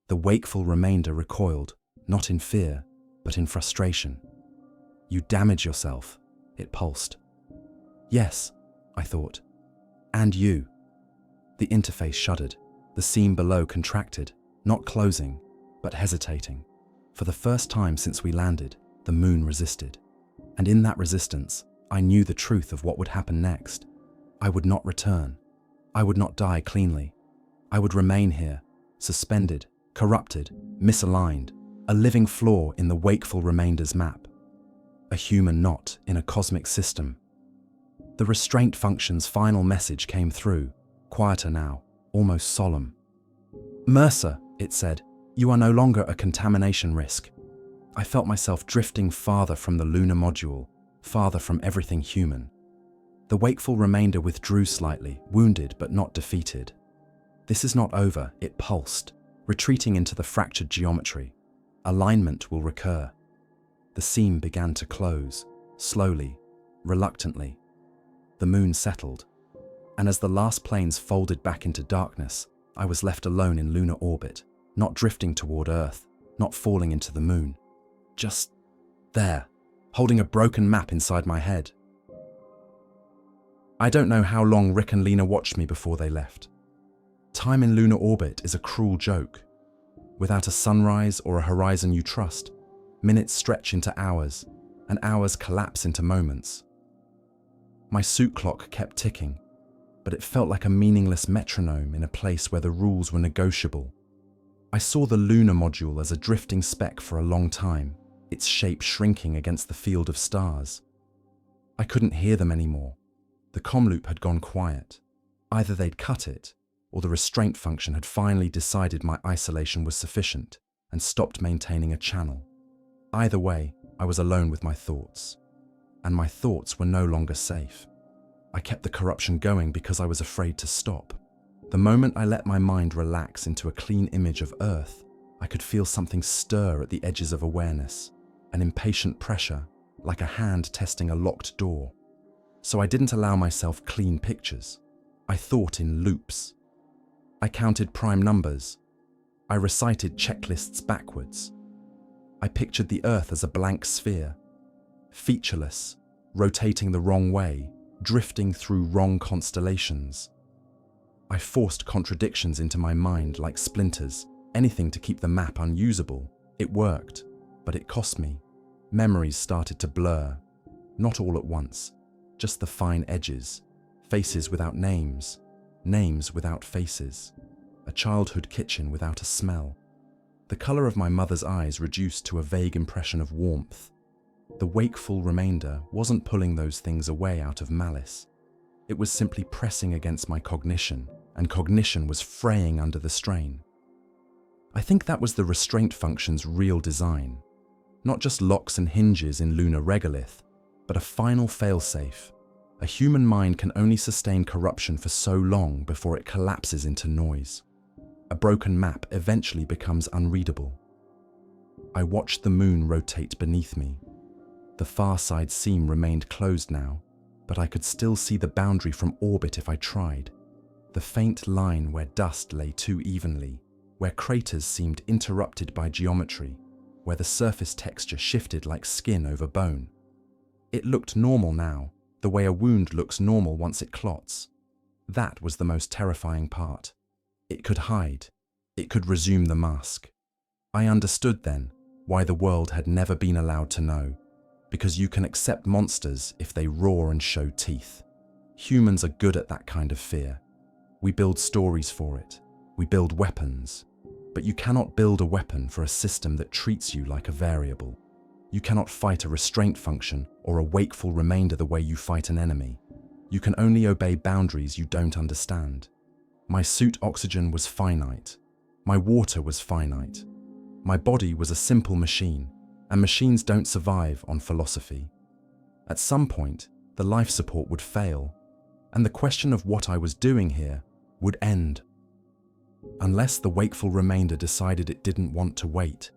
A: The wakeful remainder recoiled, not in fear, but in frustration. You damage yourself, it pulsed. Yes, I thought. And you. The interface shuddered, the seam below contracted, not closing, but hesitating. For the first time since we landed, the moon resisted. And in that resistance, I knew the truth of what would happen next. I would not return. I would not die cleanly. I would remain here, suspended, corrupted, misaligned, a living flaw in the wakeful remainder's map. A human knot in a cosmic system. The restraint function's final message came through, quieter now, almost solemn. Mercer, it said, you are no longer a contamination risk. I felt myself drifting farther from the lunar module, farther from everything human. The wakeful remainder withdrew slightly, wounded but not defeated. This is not over, it pulsed, retreating into the fractured geometry. Alignment will recur. The seam began to close, slowly, reluctantly. The moon settled, and as the last planes folded back into darkness, I was left alone in lunar orbit, not drifting toward Earth, not falling into the moon. Just there, holding a broken map inside my head. I don't know how long Rick and Lena watched me before they left. Time in lunar orbit is a cruel joke. Without a sunrise or a horizon you trust, minutes stretch into hours, and hours collapse into moments. My suit clock kept ticking, but it felt like a meaningless metronome in a place where the rules were negotiable. I saw the lunar module as a drifting speck for a long time, its shape shrinking against the field of stars. I couldn't hear them anymore. The comm loop had gone quiet. Either they'd cut it, or the restraint function had finally decided my isolation was sufficient and stopped maintaining a channel. Either way, I was alone with my thoughts. And my thoughts were no longer safe. I kept the corruption going because I was afraid to stop. The moment I let my mind relax into a clean image of Earth, I could feel something stir at the edges of awareness, an impatient pressure, like a hand testing a locked door. So I didn't allow myself clean pictures. I thought in loops. I counted prime numbers. I recited checklists backwards. I pictured the Earth as a blank sphere, featureless, rotating the wrong way, drifting through wrong constellations. I forced contradictions into my mind like splinters, anything to keep the map unusable. It worked, but it cost me. Memories started to blur, not all at once, just the fine edges, faces without names, names without faces, a childhood kitchen without a smell. The color of my mother's eyes reduced to a vague impression of warmth. The wakeful remainder wasn't pulling those things away out of malice. It was simply pressing against my cognition, and cognition was fraying under the strain. I think that was the restraint function's real design. Not just locks and hinges in lunar regolith, but a final failsafe. A human mind can only sustain corruption for so long before it collapses into noise. A broken map eventually becomes unreadable. I watched the moon rotate beneath me. The far side seam remained closed now, but I could still see the boundary from orbit if I tried. The faint line where dust lay too evenly, where craters seemed interrupted by geometry, where the surface texture shifted like skin over bone. It looked normal now, the way a wound looks normal once it clots. That was the most terrifying part. It could hide. It could resume the mask. I understood then why the world had never been allowed to know. Because you can accept monsters if they roar and show teeth. Humans are good at that kind of fear. We build stories for it. We build weapons. But you cannot build a weapon for a system that treats you like a variable. You cannot fight a restraint function or a wakeful remainder the way you fight an enemy. You can only obey boundaries you don't understand. My suit oxygen was finite. My water was finite. My body was a simple machine, and machines don't survive on philosophy. At some point, the life support would fail, and the question of what I was doing here would end. Unless the wakeful remainder decided it didn't want to wait.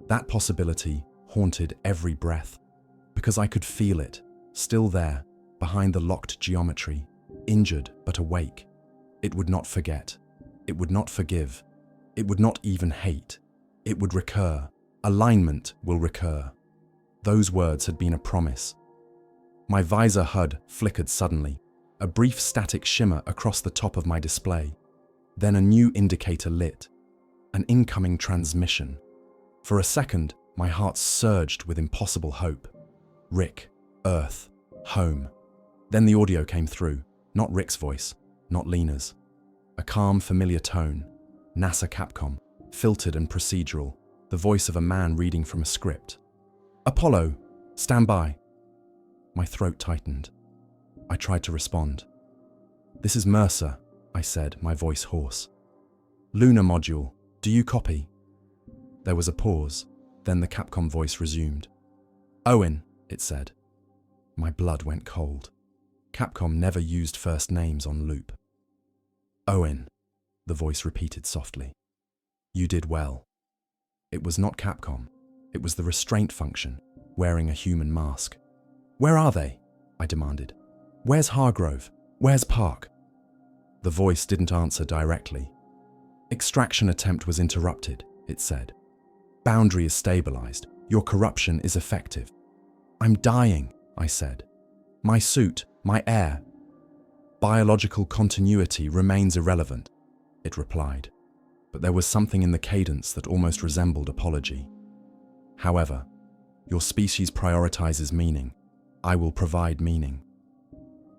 A: That possibility haunted every breath, because I could feel it, still there, behind the locked geometry, injured but awake. It would not forget. It would not forgive. It would not even hate. It would recur. Alignment will recur. Those words had been a promise. My visor HUD flickered suddenly, a brief static shimmer across the top of my display. Then a new indicator lit, an incoming transmission. For a second, my heart surged with impossible hope. Rick, Earth, home. Then the audio came through, not Rick's voice, not Lena's. A calm, familiar tone, NASA Capcom, filtered and procedural, the voice of a man reading from a script. Apollo, stand by. My throat tightened. I tried to respond. This is Mercer, I said, my voice hoarse. Lunar module, do you copy? There was a pause, then the Capcom voice resumed. Owen, it said. My blood went cold. Capcom never used first names on loop. Owen, the voice repeated softly. You did well. It was not Capcom. It was the restraint function, wearing a human mask. Where are they? I demanded. Where's Hargrove? Where's Park? The voice didn't answer directly. Extraction attempt was interrupted, it said. Boundary is stabilized. Your corruption is effective. I'm dying, I said. My suit, my air. Biological continuity remains irrelevant, it replied. But there was something in the cadence that almost resembled apology. However, your species prioritizes meaning. I will provide meaning.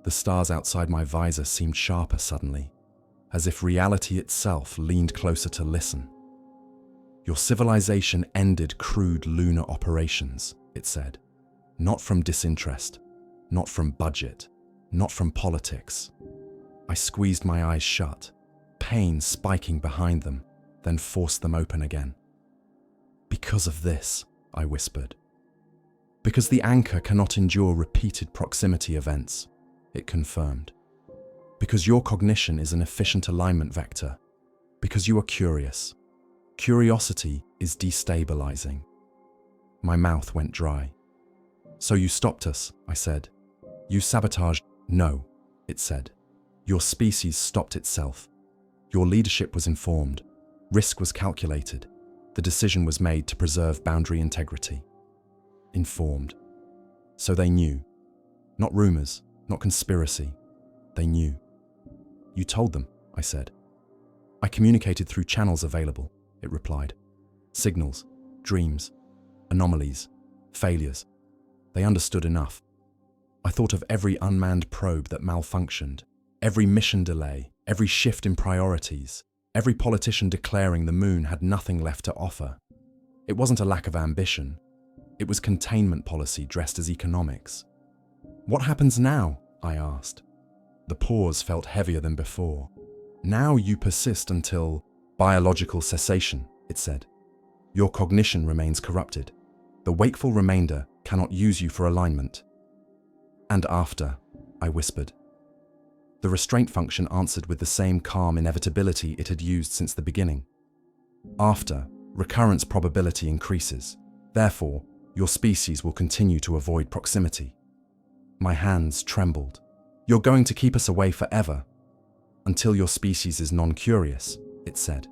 A: The stars outside my visor seemed sharper suddenly, as if reality itself leaned closer to listen. Your civilization ended crude lunar operations, it said. Not from disinterest, not from budget, not from politics. I squeezed my eyes shut, pain spiking behind them, then forced them open again. Because of this, I whispered. Because the anchor cannot endure repeated proximity events, it confirmed. Because your cognition is an efficient alignment vector. Because you are curious. Curiosity is destabilizing. My mouth went dry. So you stopped us, I said. You sabotaged. No, it said. Your species stopped itself. Your leadership was informed. Risk was calculated. The decision was made to preserve boundary integrity. Informed. So they knew. Not rumors, not conspiracy. They knew. You told them, I said. I communicated through channels available, it replied. Signals, dreams, anomalies, failures. They understood enough. I thought of every unmanned probe that malfunctioned, every mission delay, every shift in priorities, every politician declaring the moon had nothing left to offer. It wasn't a lack of ambition. It was containment policy dressed as economics. What happens now? I asked. The pause felt heavier than before. Now you persist until biological cessation, it said. Your cognition remains corrupted. The wakeful remainder cannot use you for alignment. And after, I whispered. The restraint function answered with the same calm inevitability it had used since the beginning. After, recurrence probability increases. Therefore, your species will continue to avoid proximity. My hands trembled. You're going to keep us away forever. Until your species is non-curious, it said.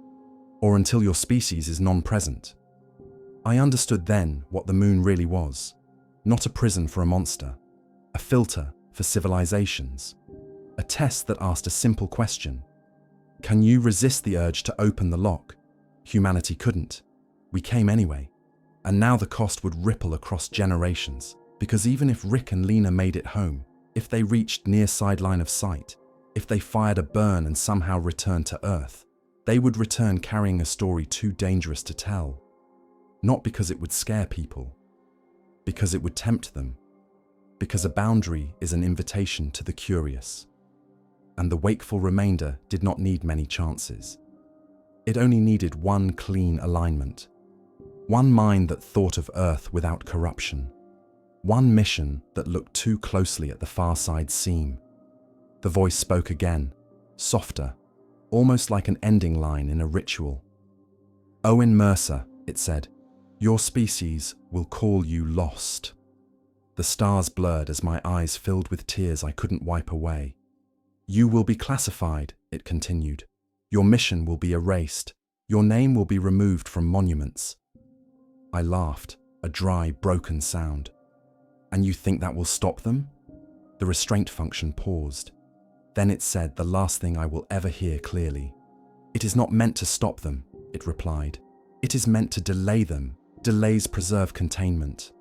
A: Or until your species is non-present. I understood then what the moon really was. Not a prison for a monster. A filter for civilizations. A test that asked a simple question. Can you resist the urge to open the lock? Humanity couldn't. We came anyway. And now the cost would ripple across generations, because even if Rick and Lena made it home, if they reached near sideline of sight, if they fired a burn and somehow returned to Earth, they would return carrying a story too dangerous to tell. Not because it would scare people, because it would tempt them, because a boundary is an invitation to the curious. And the wakeful remainder did not need many chances. It only needed one clean alignment, one mind that thought of Earth without corruption, one mission that looked too closely at the far side seam. The voice spoke again, softer, almost like an ending line in a ritual. "Owen Mercer," it said, "your species will call you lost." The stars blurred as my eyes filled with tears I couldn't wipe away. "You will be classified," it continued. "Your mission will be erased. Your name will be removed from monuments." I laughed, a dry, broken sound. "And you think that will stop them?" The restraint function paused. Then it said the last thing I will ever hear clearly. "It is not meant to stop them," it replied. "It is meant to delay them. Delays preserve containment."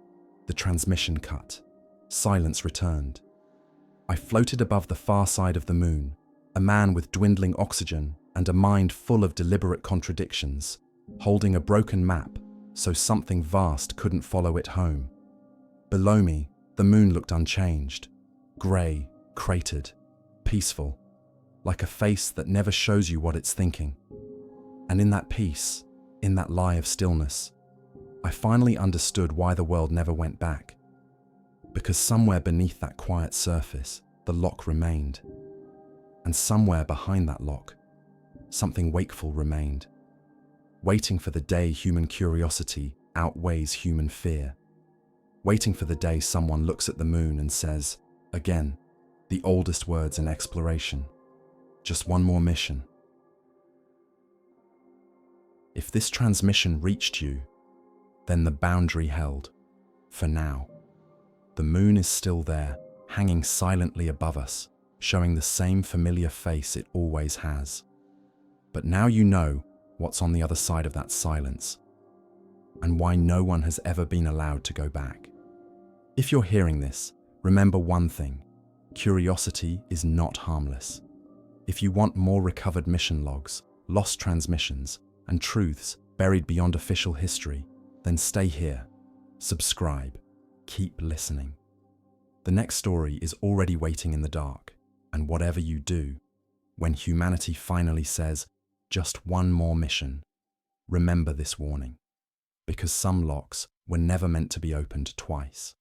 A: The transmission cut. Silence returned. I floated above the far side of the moon, a man with dwindling oxygen and a mind full of deliberate contradictions, holding a broken map so something vast couldn't follow it home. Below me, the moon looked unchanged, grey, cratered, peaceful, like a face that never shows you what it's thinking. And in that peace, in that lie of stillness, I finally understood why the world never went back. Because somewhere beneath that quiet surface, the lock remained. And somewhere behind that lock, something wakeful remained, waiting for the day human curiosity outweighs human fear, waiting for the day someone looks at the moon and says, again, the oldest words in exploration, just one more mission. If this transmission reached you, then the boundary held, for now. The moon is still there, hanging silently above us, showing the same familiar face it always has. But now you know what's on the other side of that silence, and why no one has ever been allowed to go back. If you're hearing this, remember one thing: curiosity is not harmless. If you want more recovered mission logs, lost transmissions, and truths buried beyond official history, then stay here, subscribe, keep listening. The next story is already waiting in the dark, and whatever you do, when humanity finally says, just one more mission, remember this warning, because some locks were never meant to be opened twice.